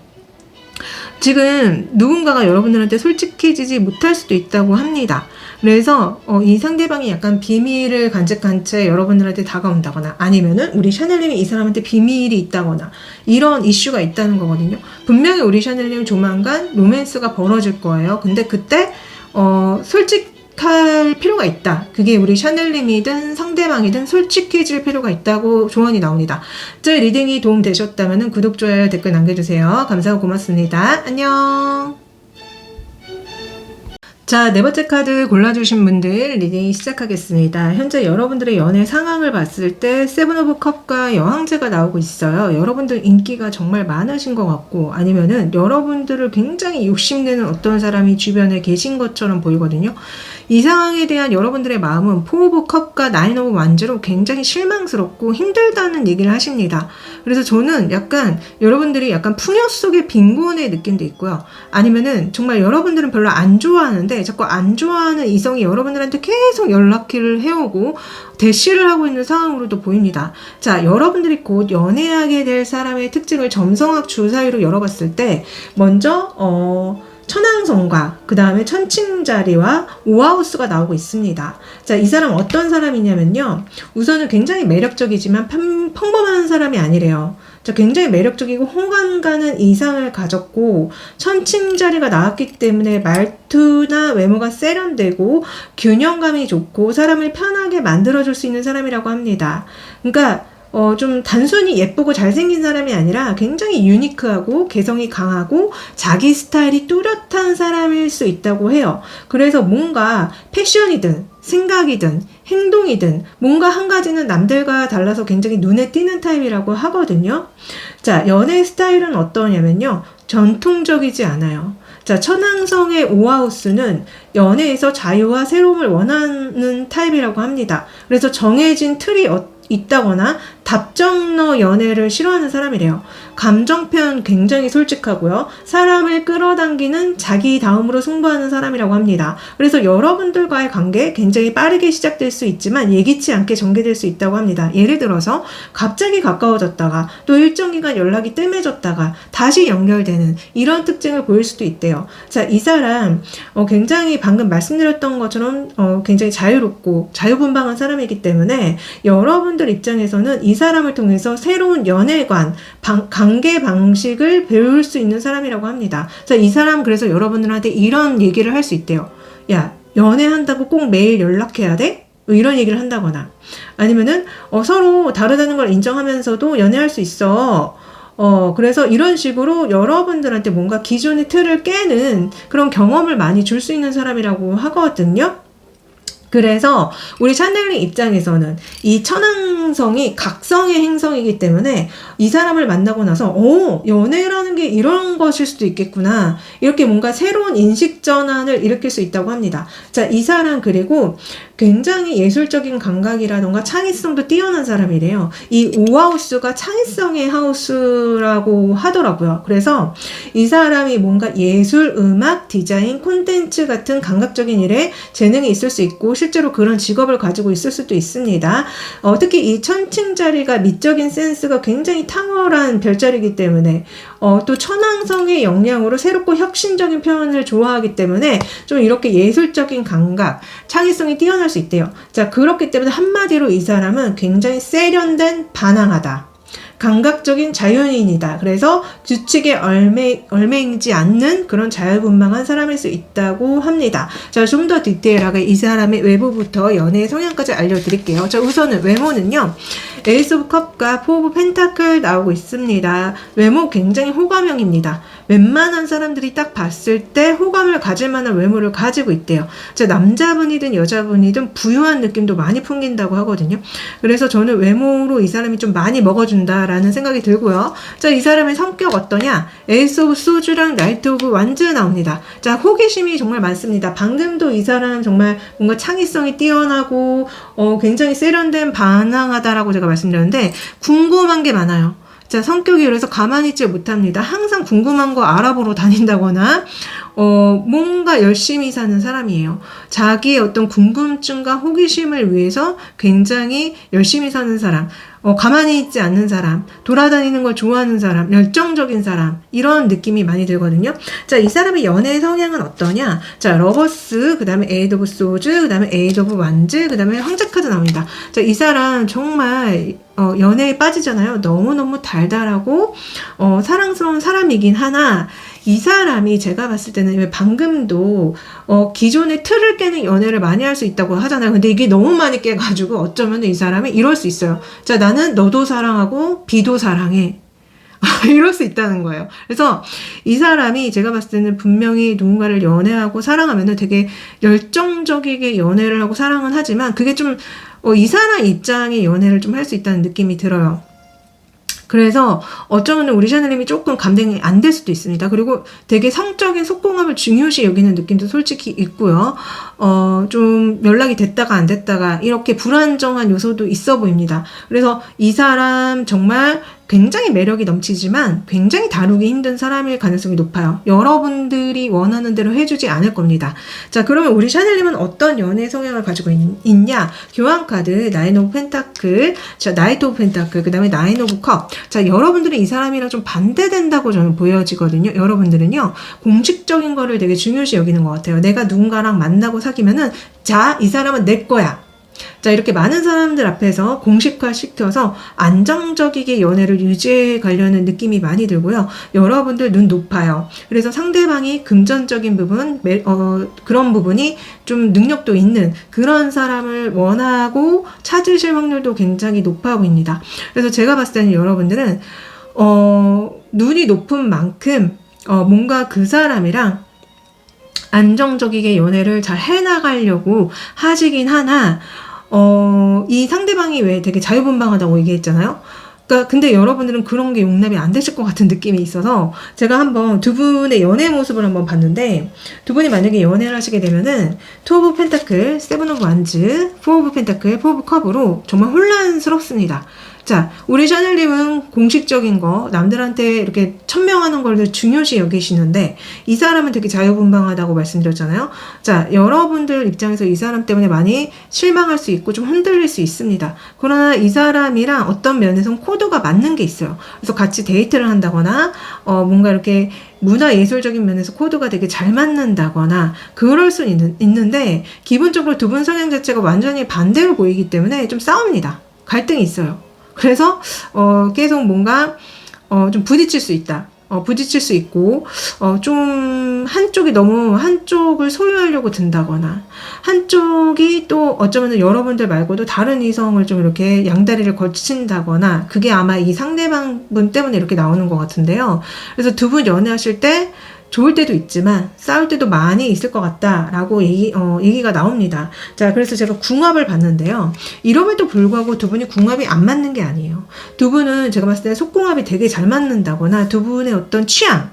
지금 누군가가 여러분들한테 솔직해지지 못할 수도 있다고 합니다. 그래서 이 상대방이 약간 비밀을 간직한 채 여러분들한테 다가온다거나, 아니면은 우리 샤넬님이 이 사람한테 비밀이 있다거나 이런 이슈가 있다는 거거든요. 분명히 우리 샤넬님은 조만간 로맨스가 벌어질 거예요. 근데 그때 솔직할 필요가 있다. 그게 우리 샤넬님이든 상대방이든 솔직해질 필요가 있다고 조언이 나옵니다. 제 리딩이 도움되셨다면 구독, 좋아요, 댓글 남겨주세요. 감사하고 고맙습니다. 안녕. 자, 네 번째 카드 골라주신 분들 리딩 시작하겠습니다. 현재 여러분들의 연애 상황을 봤을 때 세븐 오브 컵과 여왕제가 나오고 있어요. 여러분들 인기가 정말 많으신 것 같고, 아니면은 여러분들을 굉장히 욕심내는 어떤 사람이 주변에 계신 것처럼 보이거든요. 이 상황에 대한 여러분들의 마음은 포 오브 컵과 나인 오브 완즈로 굉장히 실망스럽고 힘들다는 얘기를 하십니다. 그래서 저는 약간 여러분들이 약간 풍요 속의 빈곤의 느낌도 있고요. 아니면은 정말 여러분들은 별로 안 좋아하는데 자꾸 안 좋아하는 이성이 여러분들한테 계속 연락을 해오고 대시를 하고 있는 상황으로도 보입니다. 자, 여러분들이 곧 연애하게 될 사람의 특징을 점성학 주사위로 열어봤을 때, 먼저 천왕성과 그 다음에 천칭자리와 오하우스가 나오고 있습니다. 자, 이 사람 어떤 사람이냐면요, 우선은 굉장히 매력적이지만 평범한 사람이 아니래요. 자, 굉장히 매력적이고 호감 가는 이상을 가졌고, 천칭자리가 나왔기 때문에 말투나 외모가 세련되고 균형감이 좋고 사람을 편하게 만들어줄 수 있는 사람이라고 합니다. 그러니까 좀 단순히 예쁘고 잘생긴 사람이 아니라 굉장히 유니크하고 개성이 강하고 자기 스타일이 뚜렷한 사람일 수 있다고 해요. 그래서 뭔가 패션이든 생각이든 행동이든 뭔가 한 가지는 남들과 달라서 굉장히 눈에 띄는 타입이라고 하거든요. 자, 연애 스타일은 어떠냐면요. 전통적이지 않아요. 자, 천왕성의 오하우스는 연애에서 자유와 새로움을 원하는 타입이라고 합니다. 그래서 정해진 틀이 있다거나 답정너 연애를 싫어하는 사람이래요. 감정 표현 굉장히 솔직하고요. 사람을 끌어당기는 자기 다음으로 승부하는 사람이라고 합니다. 그래서 여러분들과의 관계 굉장히 빠르게 시작될 수 있지만 예기치 않게 전개될 수 있다고 합니다. 예를 들어서 갑자기 가까워졌다가 또 일정 기간 연락이 뜸해졌다가 다시 연결되는 이런 특징을 보일 수도 있대요. 자, 이 사람 굉장히 방금 말씀드렸던 것처럼 굉장히 자유롭고 자유분방한 사람이기 때문에 여러분들 입장에서는 이 사람을 통해서 새로운 연애관, 관계 방식을 배울 수 있는 사람이라고 합니다. 자, 이 사람 그래서 여러분들한테 이런 얘기를 할 수 있대요. 야, 연애한다고 꼭 매일 연락해야 돼? 이런 얘기를 한다거나 아니면은 서로 다르다는 걸 인정하면서도 연애할 수 있어. 그래서 이런 식으로 여러분들한테 뭔가 기존의 틀을 깨는 그런 경험을 많이 줄 수 있는 사람이라고 하거든요. 그래서 우리 샤넬리 입장에서는 이 천왕성이 각성의 행성이기 때문에 이 사람을 만나고 나서 연애라는 게 이런 것일 수도 있겠구나. 이렇게 뭔가 새로운 인식 전환을 일으킬 수 있다고 합니다. 자, 이 사람 그리고 굉장히 예술적인 감각이라던가 창의성도 뛰어난 사람이래요. 이 오하우스가 창의성의 하우스라고 하더라고요. 그래서 이 사람이 뭔가 예술, 음악, 디자인, 콘텐츠 같은 감각적인 일에 재능이 있을 수 있고 실제로 그런 직업을 가지고 있을 수도 있습니다. 특히 이 천칭자리가 미적인 센스가 굉장히 탁월한 별자리이기 때문에 또 천왕성의 영향으로 새롭고 혁신적인 표현을 좋아하기 때문에 좀 이렇게 예술적인 감각, 창의성이 뛰어날 수 있대요. 자, 그렇기 때문에 한마디로 이 사람은 굉장히 세련된 반항하다. 감각적인 자연인이다. 그래서 규칙에 얽매이지 않는 그런 자유분방한 사람일 수 있다고 합니다. 자, 좀 더 디테일하게 이 사람의 외부부터 연애의 성향까지 알려드릴게요. 자, 우선은 외모는요. 에이스 오브 컵과 포 오브 펜타클 나오고 있습니다. 외모 굉장히 호감형입니다. 웬만한 사람들이 딱 봤을 때 호감을 가질 만한 외모를 가지고 있대요. 자, 남자분이든 여자분이든 부유한 느낌도 많이 풍긴다고 하거든요. 그래서 저는 외모로 이 사람이 좀 많이 먹어준다라는 생각이 들고요. 자, 이 사람의 성격 어떠냐? 에이스 오브 소주랑 나이트 오브 완즈 나옵니다. 자, 호기심이 정말 많습니다. 방금도 이 사람 정말 뭔가 창의성이 뛰어나고 굉장히 세련된 반항하다라고 제가 말씀드렸는데 궁금한 게 많아요. 자, 성격이 그래서 가만히 있지 못합니다. 항상 궁금한 거 알아보러 다닌다거나 뭔가 열심히 사는 사람이에요. 자기의 어떤 궁금증과 호기심을 위해서 굉장히 열심히 사는 사람, 가만히 있지 않는 사람, 돌아다니는 걸 좋아하는 사람, 열정적인 사람, 이런 느낌이 많이 들거든요. 자, 이 사람의 연애 성향은 어떠냐? 자, 러버스, 그 다음에 에이드 오브 소즈, 그 다음에 에이드 오브 완즈, 그 다음에 황제 카드 나옵니다. 자, 이 사람 정말 연애에 빠지잖아요. 너무너무 달달하고 사랑스러운 사람이긴 하나 이 사람이 제가 봤을 때는 왜 방금도 기존의 틀을 깨는 연애를 많이 할 수 있다고 하잖아요. 근데 이게 너무 많이 깨가지고 어쩌면 이 사람이 이럴 수 있어요. 자, 나는 너도 사랑하고 비도 사랑해. 이럴 수 있다는 거예요. 그래서 이 사람이 제가 봤을 때는 분명히 누군가를 연애하고 사랑하면은 되게 열정적이게 연애를 하고 사랑은 하지만 그게 좀 이 사람 입장의 연애를 좀 할 수 있다는 느낌이 들어요. 그래서 어쩌면 우리 샤넬님이 조금 감당이 안 될 수도 있습니다. 그리고 되게 성적인 속공함을 중요시 여기는 느낌도 솔직히 있고요. 좀 연락이 됐다가 안 됐다가 이렇게 불안정한 요소도 있어 보입니다. 그래서 이 사람 정말 굉장히 매력이 넘치지만 굉장히 다루기 힘든 사람일 가능성이 높아요. 여러분들이 원하는 대로 해주지 않을 겁니다. 자, 그러면 우리 샤넬님은 어떤 연애 성향을 가지고 있냐? 교환카드, 나인 오브 펜타클, 자, 나이트 오브 펜타클, 그 다음에 나인 오브 컵. 자, 여러분들은 이 사람이랑 좀 반대된다고 저는 보여지거든요. 여러분들은요, 공식적인 거를 되게 중요시 여기는 것 같아요. 내가 누군가랑 만나고 사귀면은, 자, 이 사람은 내 거야. 자, 이렇게 많은 사람들 앞에서 공식화 시켜서 안정적이게 연애를 유지해 가려는 느낌이 많이 들고요. 여러분들 눈 높아요. 그래서 상대방이 금전적인 부분, 그런 부분이 좀 능력도 있는 그런 사람을 원하고 찾으실 확률도 굉장히 높아 보입니다. 그래서 제가 봤을 때는 여러분들은 눈이 높은 만큼 뭔가 그 사람이랑 안정적이게 연애를 잘 해나가려고 하시긴 하나 이 상대방이 왜 되게 자유분방하다고 얘기했잖아요. 그러니까 근데 여러분들은 그런 게 용납이 안 되실 것 같은 느낌이 있어서 제가 한번 두 분의 연애 모습을 한번 봤는데, 두 분이 만약에 연애를 하시게 되면은 투 오브 펜타클, 세븐 오브 완즈, 포 오브 펜타클, 포 오브 컵으로 정말 혼란스럽습니다. 자, 우리 샤넬님은 공식적인 거, 남들한테 이렇게 천명하는 걸 중요시 여기시는데, 이 사람은 되게 자유분방하다고 말씀드렸잖아요. 자, 여러분들 입장에서 이 사람 때문에 많이 실망할 수 있고 좀 흔들릴 수 있습니다. 그러나 이 사람이랑 어떤 면에서는 코드가 맞는 게 있어요. 그래서 같이 데이트를 한다거나, 뭔가 이렇게 문화예술적인 면에서 코드가 되게 잘 맞는다거나 그럴 수 있는데, 기본적으로 두 분 성향 자체가 완전히 반대로 보이기 때문에 좀 싸웁니다. 갈등이 있어요. 그래서 계속 뭔가 좀 부딪힐 수 있다. 부딪힐 수 있고 좀 한쪽이 너무 한쪽을 소유하려고 든다거나, 한쪽이 또 어쩌면 여러분들 말고도 다른 이성을 좀 이렇게 양다리를 거친다거나, 그게 아마 이 상대방 분 때문에 이렇게 나오는 것 같은데요. 그래서 두 분 연애하실 때 좋을 때도 있지만 싸울 때도 많이 있을 것 같다라고 얘기가 나옵니다. 자, 그래서 제가 궁합을 봤는데요. 이럼에도 불구하고 두 분이 궁합이 안 맞는 게 아니에요. 두 분은 제가 봤을 때 속궁합이 되게 잘 맞는다거나, 두 분의 어떤 취향,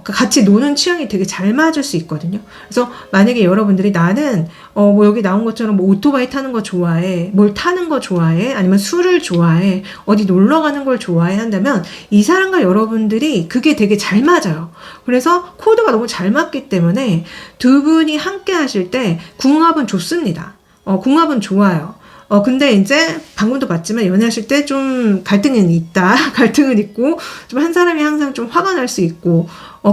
같이 노는 취향이 되게 잘 맞을 수 있거든요. 그래서 만약에 여러분들이 나는, 뭐 여기 나온 것처럼 뭐 오토바이 타는 거 좋아해, 뭘 타는 거 좋아해, 아니면 술을 좋아해, 어디 놀러 가는 걸 좋아해 한다면 이 사람과 여러분들이 그게 되게 잘 맞아요. 그래서 코드가 너무 잘 맞기 때문에 두 분이 함께 하실 때 궁합은 좋습니다. 궁합은 좋아요. 근데 이제 방금도 봤지만 연애하실 때 좀 갈등은 있다. 갈등은 있고, 좀 한 사람이 항상 좀 화가 날 수 있고,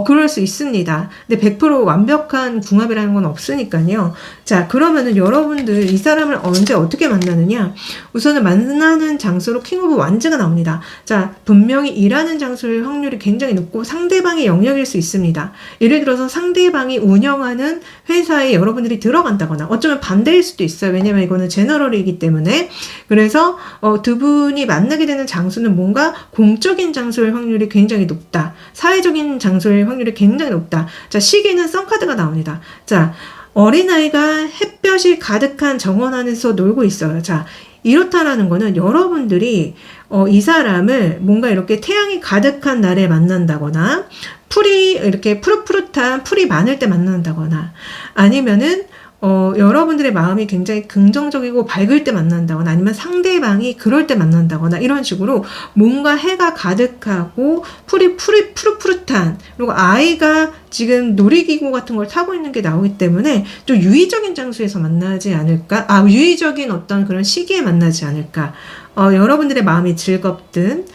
그럴 수 있습니다. 근데 100% 완벽한 궁합이라는 건 없으니까요. 자, 그러면은 여러분들 이 사람을 언제 어떻게 만나느냐? 우선은 만나는 장소로 킹 오브 완즈가 나옵니다. 자, 분명히 일하는 장소일 확률이 굉장히 높고 상대방의 영역일 수 있습니다. 예를 들어서 상대방이 운영하는 회사에 여러분들이 들어간다거나, 어쩌면 반대일 수도 있어요. 왜냐면 이거는 제너럴이기 때문에. 그래서 두 분이 만나게 되는 장소는 뭔가 공적인 장소일 확률이 굉장히 높다. 사회적인 장소일 확률이 굉장히 높다. 자, 시기는 썬카드가 나옵니다. 자, 어린아이가 햇볕이 가득한 정원 안에서 놀고 있어요. 자, 이렇다라는 거는 여러분들이 이 사람을 뭔가 이렇게 태양이 가득한 날에 만난다거나, 풀이 이렇게 푸릇푸릇한 풀이 많을 때 만난다거나, 아니면은 여러분들의 마음이 굉장히 긍정적이고 밝을 때 만난다거나, 아니면 상대방이 그럴 때 만난다거나, 이런 식으로 뭔가 해가 가득하고 풀이 푸릇푸릇한, 그리고 아이가 지금 놀이기구 같은 걸 타고 있는 게 나오기 때문에 좀 유의적인 장소에서 만나지 않을까? 유의적인 어떤 그런 시기에 만나지 않을까? 여러분들의 마음이 즐겁든,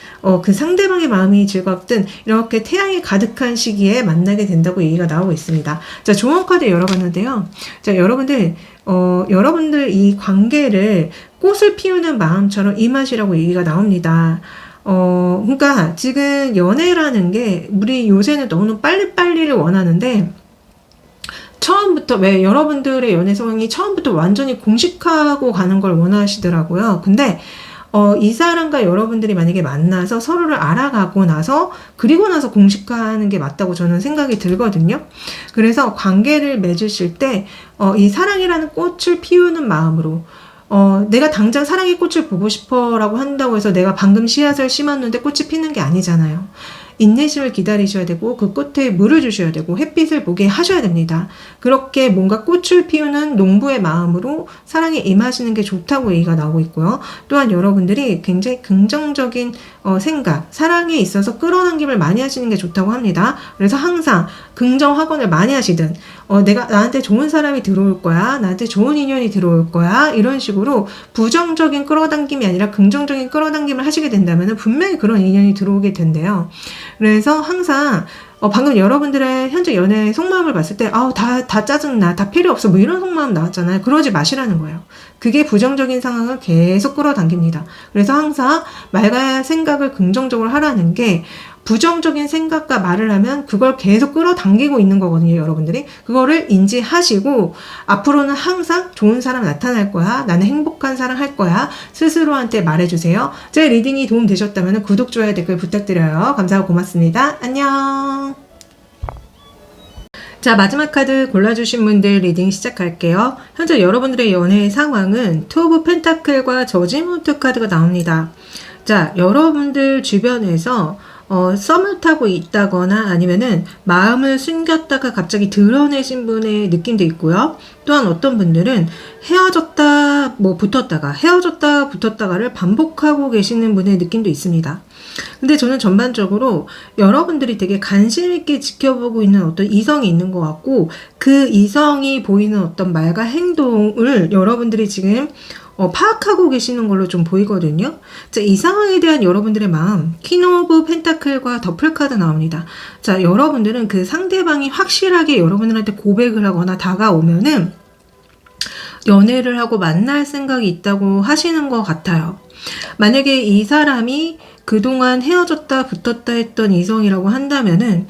그 상대방의 마음이 즐겁든, 이렇게 태양이 가득한 시기에 만나게 된다고 얘기가 나오고 있습니다. 자, 조언 카드 열어봤는데요. 자, 여러분들 이 관계를 꽃을 피우는 마음처럼 임하시라고 얘기가 나옵니다. 그러니까 지금 연애라는 게 우리 요새는 너무 빨리빨리를 원하는데, 처음부터, 왜 여러분들의 연애 성향이 처음부터 완전히 공식화하고 가는 걸 원하시더라고요. 근데 이 사람과 여러분들이 만약에 만나서 서로를 알아가고 나서, 그리고 나서 공식화하는 게 맞다고 저는 생각이 들거든요. 그래서 관계를 맺으실 때 이 사랑이라는 꽃을 피우는 마음으로, 내가 당장 사랑의 꽃을 보고 싶어 라고 한다고 해서 내가 방금 씨앗을 심었는데 꽃이 피는 게 아니잖아요. 인내심을 기다리셔야 되고, 그 꽃에 물을 주셔야 되고, 햇빛을 보게 하셔야 됩니다. 그렇게 뭔가 꽃을 피우는 농부의 마음으로 사랑에 임하시는 게 좋다고 얘기가 나오고 있고요. 또한 여러분들이 굉장히 긍정적인 생각, 사랑에 있어서 끌어당김을 많이 하시는 게 좋다고 합니다. 그래서 항상 긍정 확언을 많이 하시든, 내가 나한테 좋은 사람이 들어올 거야, 나한테 좋은 인연이 들어올 거야, 이런 식으로 부정적인 끌어당김이 아니라 긍정적인 끌어당김을 하시게 된다면 분명히 그런 인연이 들어오게 된대요. 그래서 항상 방금 여러분들의 현재 연애 속마음을 봤을 때 다 짜증나, 다 필요 없어, 뭐 이런 속마음 나왔잖아요. 그러지 마시라는 거예요. 그게 부정적인 상황을 계속 끌어당깁니다. 그래서 항상 말과 생각을 긍정적으로 하라는 게, 부정적인 생각과 말을 하면 그걸 계속 끌어당기고 있는 거거든요. 여러분들이 그거를 인지하시고, 앞으로는 항상 좋은 사람 나타날 거야, 나는 행복한 사람 할 거야, 스스로한테 말해주세요. 제 리딩이 도움되셨다면 구독, 좋아요, 댓글 부탁드려요. 감사하고 고맙습니다. 안녕. 자, 마지막 카드 골라주신 분들 리딩 시작할게요. 현재 여러분들의 연애 상황은 투 오브 펜타클과 저지먼트 카드가 나옵니다. 자, 여러분들 주변에서 썸을 타고 있다거나 아니면은 마음을 숨겼다가 갑자기 드러내신 분의 느낌도 있고요. 또한 어떤 분들은 헤어졌다 붙었다가 헤어졌다 붙었다가를 반복하고 계시는 분의 느낌도 있습니다. 근데 저는 전반적으로 여러분들이 되게 관심 있게 지켜보고 있는 어떤 이성이 있는 것 같고, 그 이성이 보이는 어떤 말과 행동을 여러분들이 지금 파악하고 계시는 걸로 좀 보이거든요. 자, 이 상황에 대한 여러분들의 마음, 퀸 오브 펜타클과 더플 카드 나옵니다. 자, 여러분들은 그 상대방이 확실하게 여러분들한테 고백을 하거나 다가오면은 연애를 하고 만날 생각이 있다고 하시는 것 같아요. 만약에 이 사람이 그동안 헤어졌다 붙었다 했던 이성이라고 한다면은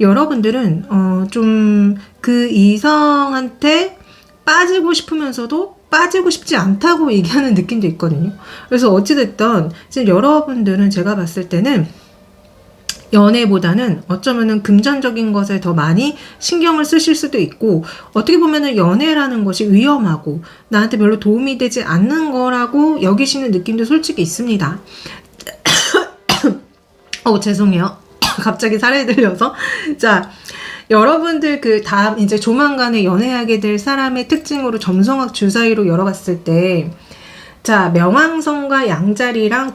여러분들은 좀 그 이성한테 빠지고 싶으면서도 빠지고 싶지 않다고 얘기하는 느낌도 있거든요. 그래서 어찌됐든 지금 여러분들은 제가 봤을 때는 연애보다는 어쩌면은 금전적인 것에 더 많이 신경을 쓰실 수도 있고, 어떻게 보면은 연애라는 것이 위험하고 나한테 별로 도움이 되지 않는 거라고 여기시는 느낌도 솔직히 있습니다. 죄송해요. 갑자기 살이 들려서. 자, 여러분들 그 다음 이제 조만간에 연애하게 될 사람의 특징으로 점성학 주사위로 열어봤을 때, 자, 명왕성과 양자리랑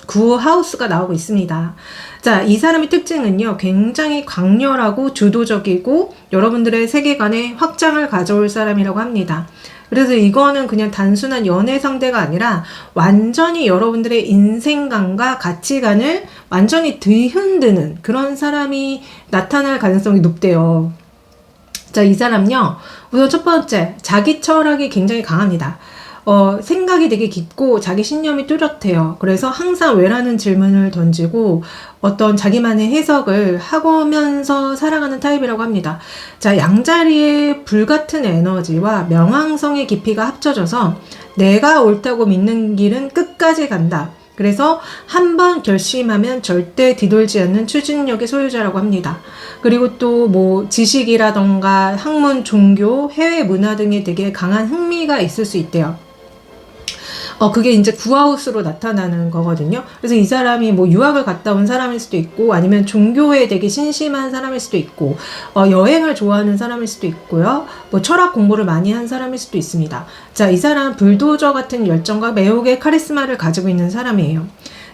구하우스가 나오고 있습니다. 자, 이 사람의 특징은요, 굉장히 강렬하고 주도적이고 여러분들의 세계관에 확장을 가져올 사람이라고 합니다. 그래서 이거는 그냥 단순한 연애 상대가 아니라 완전히 여러분들의 인생관과 가치관을 완전히 뒤흔드는 그런 사람이 나타날 가능성이 높대요. 자, 이 사람요, 우선 첫 번째, 자기 철학이 굉장히 강합니다. 생각이 되게 깊고 자기 신념이 뚜렷해요. 그래서 항상 왜라는 질문을 던지고 어떤 자기만의 해석을 하면서 살아가는 타입이라고 합니다. 자, 양자리의 불같은 에너지와 명왕성의 깊이가 합쳐져서 내가 옳다고 믿는 길은 끝까지 간다. 그래서 한번 결심하면 절대 뒤돌지 않는 추진력의 소유자라고 합니다. 그리고 또 뭐 지식이라던가 학문, 종교, 해외 문화 등에 되게 강한 흥미가 있을 수 있대요. 그게 이제 구하우스로 나타나는 거거든요. 그래서 이 사람이 뭐 유학을 갔다 온 사람일 수도 있고, 아니면 종교에 되게 신심한 사람일 수도 있고, 여행을 좋아하는 사람일 수도 있고요. 뭐 철학 공부를 많이 한 사람일 수도 있습니다. 자, 이 사람 불도저 같은 열정과 매혹의 카리스마를 가지고 있는 사람이에요.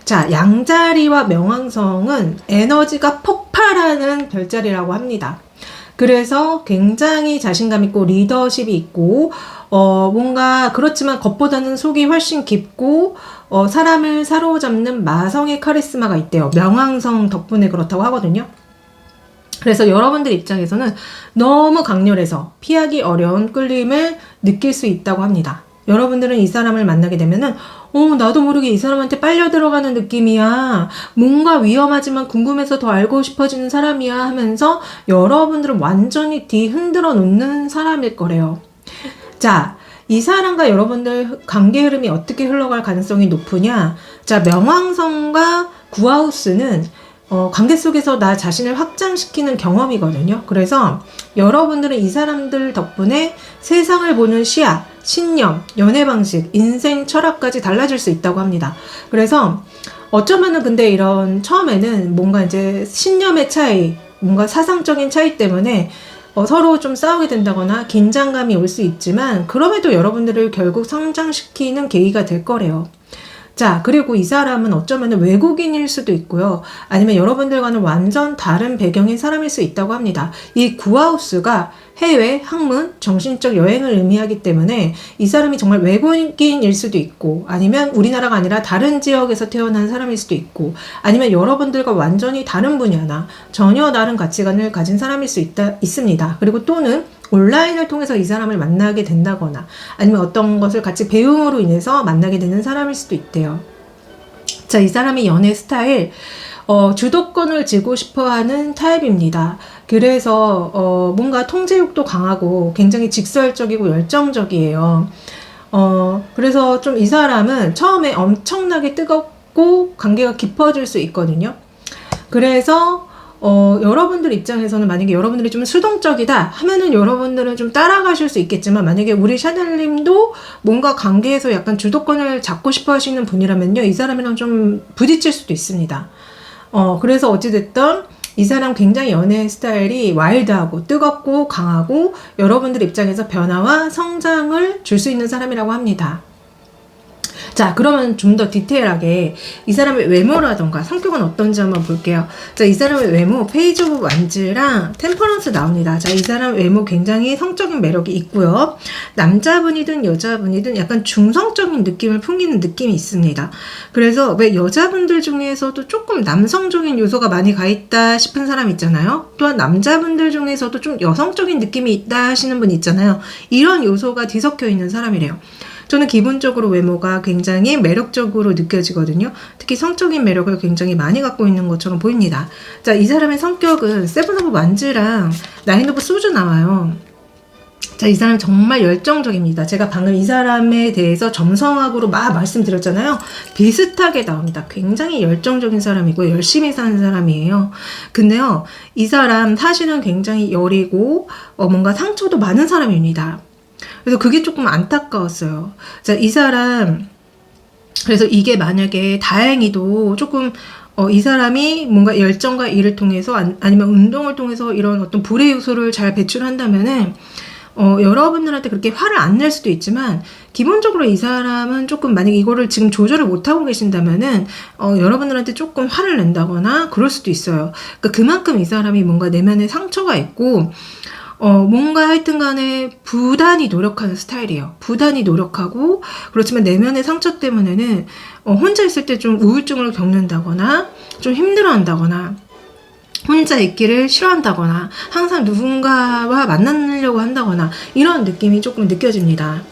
자, 양자리와 명왕성은 에너지가 폭발하는 별자리라고 합니다. 그래서 굉장히 자신감 있고 리더십이 있고, 뭔가 그렇지만 겉보다는 속이 훨씬 깊고, 사람을 사로잡는 마성의 카리스마가 있대요. 명왕성 덕분에 그렇다고 하거든요. 그래서 여러분들 입장에서는 너무 강렬해서 피하기 어려운 끌림을 느낄 수 있다고 합니다. 여러분들은 이 사람을 만나게 되면은 나도 모르게 이 사람한테 빨려 들어가는 느낌이야. 뭔가 위험하지만 궁금해서 더 알고 싶어지는 사람이야 하면서 여러분들은 완전히 뒤흔들어 놓는 사람일 거래요. 자, 이 사람과 여러분들 관계 흐름이 어떻게 흘러갈 가능성이 높으냐? 자, 명왕성과 구하우스는 관계 속에서 나 자신을 확장시키는 경험이거든요. 그래서 여러분들은 이 사람들 덕분에 세상을 보는 시야, 신념, 연애 방식, 인생 철학까지 달라질 수 있다고 합니다. 그래서 어쩌면은 근데 이런 처음에는 뭔가 이제 신념의 차이, 뭔가 사상적인 차이 때문에 서로 좀 싸우게 된다거나 긴장감이 올 수 있지만, 그럼에도 여러분들을 결국 성장시키는 계기가 될 거래요. 자, 그리고 이 사람은 어쩌면 외국인일 수도 있고요. 아니면 여러분들과는 완전 다른 배경의 사람일 수 있다고 합니다. 이 구하우스가 해외, 학문, 정신적 여행을 의미하기 때문에 이 사람이 정말 외국인일 수도 있고, 아니면 우리나라가 아니라 다른 지역에서 태어난 사람일 수도 있고, 아니면 여러분들과 완전히 다른 분야나 전혀 다른 가치관을 가진 사람일 수 있습니다. 그리고 또는 온라인을 통해서 이 사람을 만나게 된다거나 아니면 어떤 것을 같이 배움으로 인해서 만나게 되는 사람일 수도 있대요. 자, 이 사람의 연애 스타일, 주도권을 쥐고 싶어하는 타입입니다. 그래서 뭔가 통제욕도 강하고 굉장히 직설적이고 열정적이에요. 그래서 좀 이 사람은 처음에 엄청나게 뜨겁고 관계가 깊어질 수 있거든요. 그래서 여러분들 입장에서는 만약에 여러분들이 좀 수동적이다 하면은 여러분들은 좀 따라가실 수 있겠지만, 만약에 우리 샤넬님도 뭔가 관계에서 약간 주도권을 잡고 싶어 하시는 분이라면요, 이 사람이랑 좀 부딪힐 수도 있습니다. 그래서 어찌됐든 이 사람 굉장히 연애 스타일이 와일드하고 뜨겁고 강하고 여러분들 입장에서 변화와 성장을 줄 수 있는 사람이라고 합니다. 자, 그러면 좀 더 디테일하게 이 사람의 외모라던가 성격은 어떤지 한번 볼게요. 자, 이 사람의 외모, 페이지 오브 완즈랑 템퍼런스 나옵니다. 자, 이 사람 외모 굉장히 성적인 매력이 있고요. 남자분이든 여자분이든 약간 중성적인 느낌을 풍기는 느낌이 있습니다. 그래서 왜 여자분들 중에서도 조금 남성적인 요소가 많이 가 있다 싶은 사람 있잖아요. 또한 남자분들 중에서도 좀 여성적인 느낌이 있다 하시는 분 있잖아요. 이런 요소가 뒤섞여 있는 사람이래요. 저는 기본적으로 외모가 굉장히 매력적으로 느껴지거든요. 특히 성적인 매력을 굉장히 많이 갖고 있는 것처럼 보입니다. 자, 이 사람의 성격은 세븐 오브 완즈랑 나인 오브 소주 나와요. 자, 이 사람 정말 열정적입니다. 제가 방금 이 사람에 대해서 점성학으로 막 말씀드렸잖아요. 비슷하게 나옵니다. 굉장히 열정적인 사람이고 열심히 사는 사람이에요. 근데요, 이 사람 사실은 굉장히 여리고 뭔가 상처도 많은 사람입니다. 그래서 그게 조금 안타까웠어요. 자, 이 사람, 그래서 이게 만약에 다행히도 조금 이 사람이 뭔가 열정과 일을 통해서 아니면 운동을 통해서 이런 어떤 불의 요소를 잘 배출한다면은 여러분들한테 그렇게 화를 안 낼 수도 있지만, 기본적으로 이 사람은 조금 만약에 이거를 지금 조절을 못하고 계신다면은 여러분들한테 조금 화를 낸다거나 그럴 수도 있어요. 그러니까 그만큼 이 사람이 뭔가 내면에 상처가 있고 뭔가 하여튼 간에 부단히 노력하는 스타일이에요. 부단히 노력하고, 그렇지만 내면의 상처 때문에는 혼자 있을 때 좀 우울증을 겪는다거나 좀 힘들어한다거나 혼자 있기를 싫어한다거나 항상 누군가와 만나려고 한다거나 이런 느낌이 조금 느껴집니다.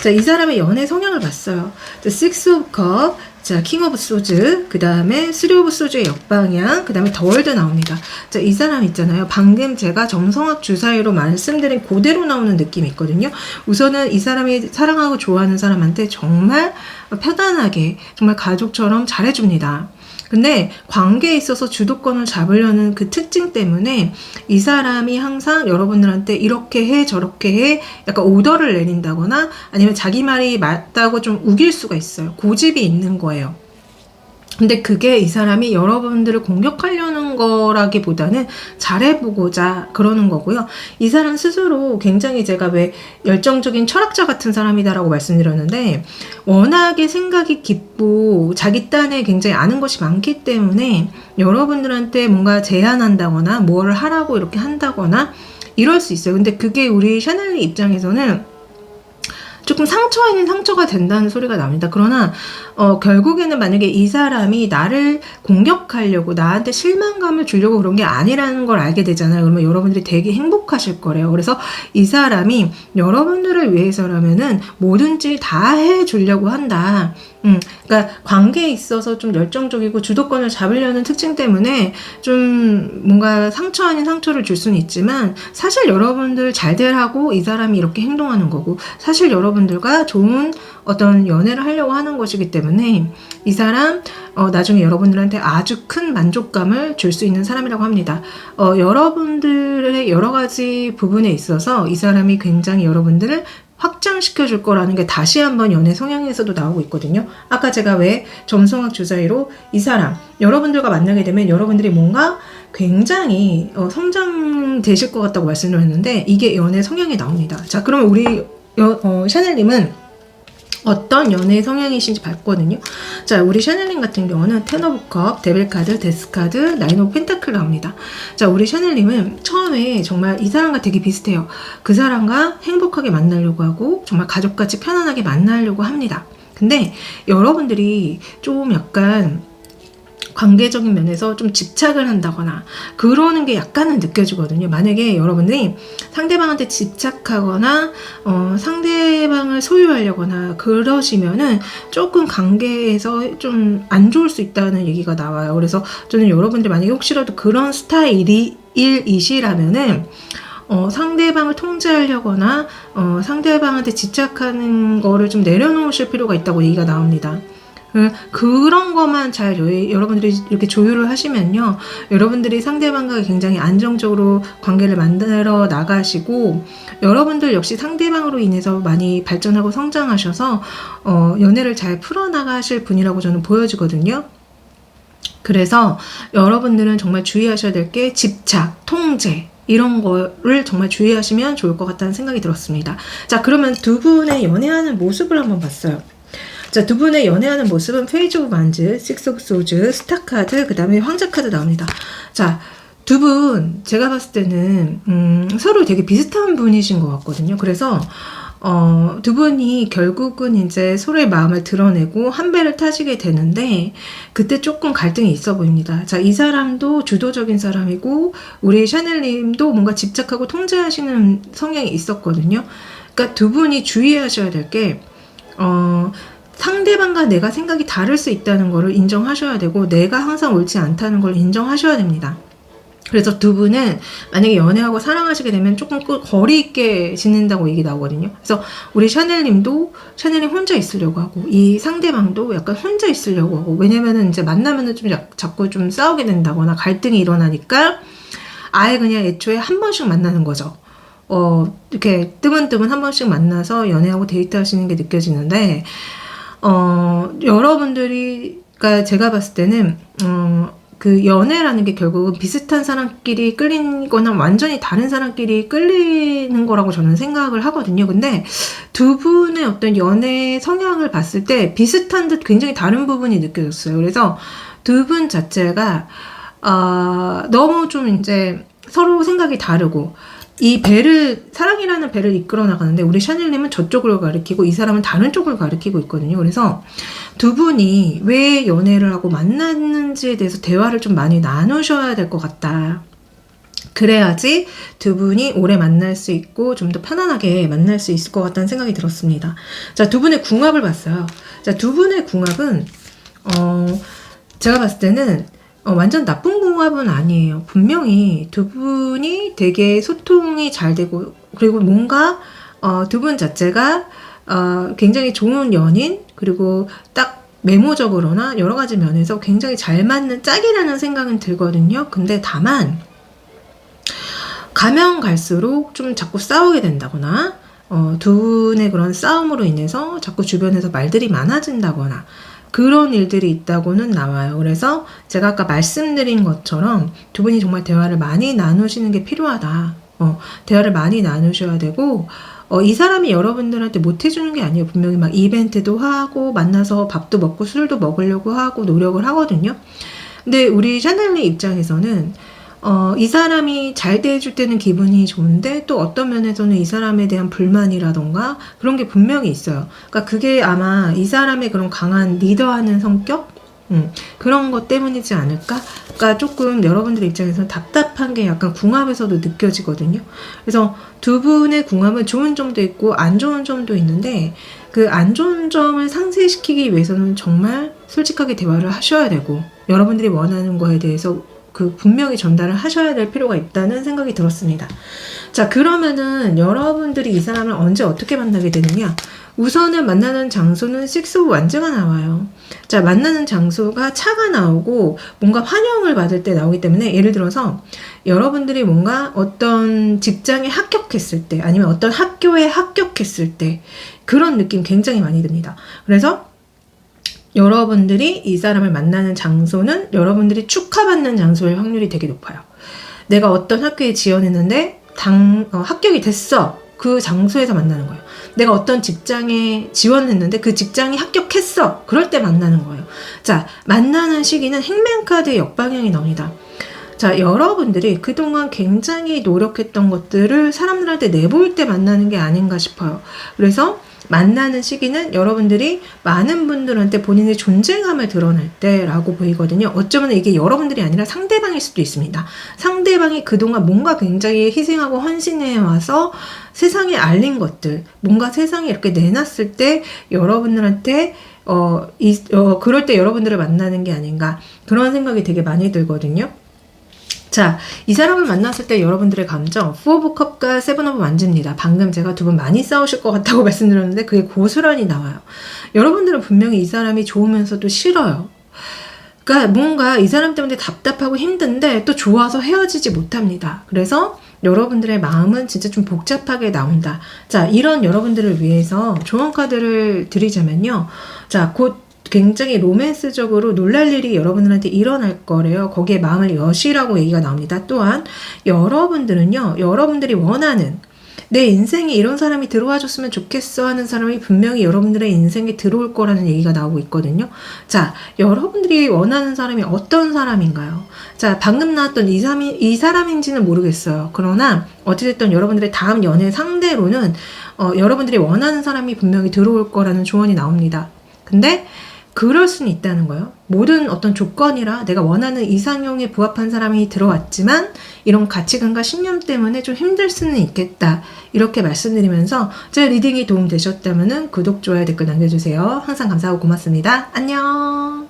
자, 이 사람의 연애 성향을 봤어요. 자, 식스 오브 컵, 자, 킹 오브 소즈, 그 다음에 쓰리 오브 소즈의 역방향, 그 다음에 더 월드 나옵니다. 자, 이 사람 있잖아요. 방금 제가 점성학 주사위로 말씀드린 그대로 나오는 느낌이 있거든요. 우선은 이 사람이 사랑하고 좋아하는 사람한테 정말 편안하게, 정말 가족처럼 잘해줍니다. 근데 관계에 있어서 주도권을 잡으려는 그 특징 때문에 이 사람이 항상 여러분들한테 이렇게 해 저렇게 해 약간 오더를 내린다거나 아니면 자기 말이 맞다고 좀 우길 수가 있어요. 고집이 있는 거예요. 근데 그게 이 사람이 여러분들을 공격하려는 거라기보다는 잘해보고자 그러는 거고요. 이 사람 스스로 굉장히, 제가 왜 열정적인 철학자 같은 사람이다라고 말씀드렸는데, 워낙에 생각이 깊고 자기 딴에 굉장히 아는 것이 많기 때문에 여러분들한테 뭔가 제안한다거나 뭐를 하라고 이렇게 한다거나 이럴 수 있어요. 근데 그게 우리 샤넬리 입장에서는 조금 상처 아닌 상처가 된다는 소리가 납니다. 그러나 결국에는 만약에 이 사람이 나를 공격하려고 나한테 실망감을 주려고 그런 게 아니라는 걸 알게 되잖아요. 그러면 여러분들이 되게 행복하실 거래요. 그래서 이 사람이 여러분들을 위해서라면은 뭐든지 다 해주려고 한다. 그러니까 관계에 있어서 좀 열정적이고 주도권을 잡으려는 특징 때문에 좀 뭔가 상처 아닌 상처를 줄 수는 있지만, 사실 여러분들 잘 되라고 이 사람이 이렇게 행동하는 거고, 사실 여러분들과 좋은 어떤 연애를 하려고 하는 것이기 때문에 이 사람 나중에 여러분들한테 아주 큰 만족감을 줄 수 있는 사람이라고 합니다. 여러분들의 여러 가지 부분에 있어서 이 사람이 굉장히 여러분들을 확장시켜 줄 거라는 게 다시 한번 연애 성향에서도 나오고 있거든요. 아까 제가 왜 점성학 주사위로 이 사람 여러분들과 만나게 되면 여러분들이 뭔가 굉장히 성장되실 것 같다고 말씀드렸는데, 이게 연애 성향이 나옵니다. 자, 그러면 우리 샤넬님은 어떤 연애 성향이신지 봤거든요. 자, 우리 샤넬님 같은 경우는 텐 오브 컵, 데빌 카드, 데스 카드, 나인 오브 펜타클 나옵니다. 자, 우리 샤넬님은 처음에 정말 이 사람과 되게 비슷해요. 그 사람과 행복하게 만나려고 하고 정말 가족같이 편안하게 만나려고 합니다. 근데 여러분들이 좀 약간 관계적인 면에서 좀 집착을 한다거나 그러는 게 약간은 느껴지거든요. 만약에 여러분들이 상대방한테 집착하거나 상대방을 소유하려거나 그러시면은 조금 관계에서 좀 안 좋을 수 있다는 얘기가 나와요. 그래서 저는 여러분들 만약에 혹시라도 그런 스타일이시라면은 상대방을 통제하려거나 상대방한테 집착하는 거를 좀 내려놓으실 필요가 있다고 얘기가 나옵니다. 그런 것만 잘 여러분들이 이렇게 조율을 하시면요, 여러분들이 상대방과 굉장히 안정적으로 관계를 만들어 나가시고, 여러분들 역시 상대방으로 인해서 많이 발전하고 성장하셔서 연애를 잘 풀어나가실 분이라고 저는 보여지거든요. 그래서 여러분들은 정말 주의하셔야 될 게 집착, 통제, 이런 거를 정말 주의하시면 좋을 것 같다는 생각이 들었습니다. 자, 그러면 두 분의 연애하는 모습을 한번 봤어요. 자, 두 분의 연애하는 모습은 페이지 오브 만즈, 식스 오브 소즈, 스타 카드, 그 다음에 황제 카드 나옵니다. 자, 두 분 제가 봤을 때는 서로 되게 비슷한 분이신 것 같거든요. 그래서 두 분이 결국은 이제 서로의 마음을 드러내고 한 배를 타시게 되는데, 그때 조금 갈등이 있어 보입니다. 자, 이 사람도 주도적인 사람이고 우리 샤넬님도 뭔가 집착하고 통제하시는 성향이 있었거든요. 그러니까 두 분이 주의하셔야 될 게 상대방과 내가 생각이 다를 수 있다는 것을 인정하셔야 되고, 내가 항상 옳지 않다는 걸 인정하셔야 됩니다. 그래서 두 분은 만약에 연애하고 사랑하시게 되면 조금 거리 있게 지낸다고 얘기 나오거든요. 그래서 우리 샤넬님도 샤넬이 혼자 있으려고 하고, 이 상대방도 약간 혼자 있으려고 하고, 왜냐면은 이제 만나면은 좀 자꾸 좀 싸우게 된다거나 갈등이 일어나니까 아예 그냥 애초에 한 번씩 만나는 거죠. 이렇게 뜨문뜨문 한 번씩 만나서 연애하고 데이트하시는 게 느껴지는데, 여러분들이, 그러니까 제가 봤을 때는 그 연애라는 게 결국은 비슷한 사람끼리 끌리거나 완전히 다른 사람끼리 끌리는 거라고 저는 생각을 하거든요. 근데 두 분의 어떤 연애 성향을 봤을 때 비슷한 듯 굉장히 다른 부분이 느껴졌어요. 그래서 두 분 자체가 너무 좀 이제 서로 생각이 다르고, 이 배를, 사랑이라는 배를 이끌어 나가는데 우리 샤넬님은 저쪽을 가리키고 이 사람은 다른 쪽을 가리키고 있거든요. 그래서 두 분이 왜 연애를 하고 만났는지에 대해서 대화를 좀 많이 나누셔야 될 것 같다. 그래야지 두 분이 오래 만날 수 있고 좀 더 편안하게 만날 수 있을 것 같다는 생각이 들었습니다. 자, 두 분의 궁합을 봤어요. 자, 두 분의 궁합은 제가 봤을 때는 완전 나쁜 궁합은 아니에요. 분명히 두 분이 되게 소통이 잘 되고, 그리고 뭔가 두 분 자체가 굉장히 좋은 연인, 그리고 딱 메모적으로나 여러 가지 면에서 굉장히 잘 맞는 짝이라는 생각은 들거든요. 근데 다만 가면 갈수록 좀 자꾸 싸우게 된다거나, 두 분의 그런 싸움으로 인해서 자꾸 주변에서 말들이 많아진다거나 그런 일들이 있다고는 나와요. 그래서 제가 아까 말씀드린 것처럼 두 분이 정말 대화를 많이 나누시는 게 필요하다. 대화를 많이 나누셔야 되고, 이 사람이 여러분들한테 못 해주는 게 아니에요. 분명히 막 이벤트도 하고 만나서 밥도 먹고 술도 먹으려고 하고 노력을 하거든요. 근데 우리 샤넬리 입장에서는 이 사람이 잘 대해줄 때는 기분이 좋은데, 또 어떤 면에서는 이 사람에 대한 불만이라던가 그런 게 분명히 있어요. 그러니까 그게 아마 이 사람의 그런 강한 리더하는 성격? 그런 것 때문이지 않을까? 그러니까 조금 여러분들 입장에서는 답답한 게 약간 궁합에서도 느껴지거든요. 그래서 두 분의 궁합은 좋은 점도 있고 안 좋은 점도 있는데, 그 안 좋은 점을 상쇄시키기 위해서는 정말 솔직하게 대화를 하셔야 되고, 여러분들이 원하는 거에 대해서 그 분명히 전달을 하셔야 될 필요가 있다는 생각이 들었습니다. 자, 그러면은 여러분들이 이 사람을 언제 어떻게 만나게 되느냐? 우선은 만나는 장소는 식스 오브 완즈가 나와요. 자, 만나는 장소가 차가 나오고 뭔가 환영을 받을 때 나오기 때문에, 예를 들어서 여러분들이 뭔가 어떤 직장에 합격했을 때, 아니면 어떤 학교에 합격했을 때, 그런 느낌 굉장히 많이 듭니다. 그래서 여러분들이 이 사람을 만나는 장소는 여러분들이 축하받는 장소일 확률이 되게 높아요. 내가 어떤 학교에 지원했는데 합격이 됐어. 그 장소에서 만나는 거예요. 내가 어떤 직장에 지원했는데 그 직장이 합격했어. 그럴 때 만나는 거예요. 자, 만나는 시기는 행맨카드의 역방향이 나옵니다. 자, 여러분들이 그동안 굉장히 노력했던 것들을 사람들한테 내보일 때 만나는 게 아닌가 싶어요. 그래서 만나는 시기는 여러분들이 많은 분들한테 본인의 존재감을 드러낼 때라고 보이거든요. 어쩌면 이게 여러분들이 아니라 상대방일 수도 있습니다. 상대방이 그동안 뭔가 굉장히 희생하고 헌신해 와서 세상에 알린 것들, 뭔가 세상에 이렇게 내놨을 때 여러분들한테 그럴 때 여러분들을 만나는 게 아닌가, 그런 생각이 되게 많이 들거든요. 자, 이 사람을 만났을 때 여러분들의 감정, 4 오브 컵과 7 오브 완즈입니다. 방금 제가 두 분 많이 싸우실 것 같다고 말씀드렸는데 그게 고스란히 나와요. 여러분들은 분명히 이 사람이 좋으면서도 싫어요. 그러니까 뭔가 이 사람 때문에 답답하고 힘든데 또 좋아서 헤어지지 못합니다. 그래서 여러분들의 마음은 진짜 좀 복잡하게 나온다. 자, 이런 여러분들을 위해서 조언 카드를 드리자면요. 자, 곧 굉장히 로맨스적으로 놀랄 일이 여러분들한테 일어날 거래요. 거기에 마음을 여시라고 얘기가 나옵니다. 또한 여러분들은요, 여러분들이 원하는 내 인생에 이런 사람이 들어와 줬으면 좋겠어 하는 사람이 분명히 여러분들의 인생에 들어올 거라는 얘기가 나오고 있거든요. 자, 여러분들이 원하는 사람이 어떤 사람인가요? 자, 방금 나왔던 이 사람인지는 모르겠어요. 그러나 어찌됐든 여러분들의 다음 연애 상대로는 여러분들이 원하는 사람이 분명히 들어올 거라는 조언이 나옵니다. 근데 그럴 수는 있다는 거예요. 모든 어떤 조건이라 내가 원하는 이상형에 부합한 사람이 들어왔지만 이런 가치관과 신념 때문에 좀 힘들 수는 있겠다. 이렇게 말씀드리면서 제 리딩이 도움되셨다면 구독, 좋아요, 댓글 남겨주세요. 항상 감사하고 고맙습니다. 안녕.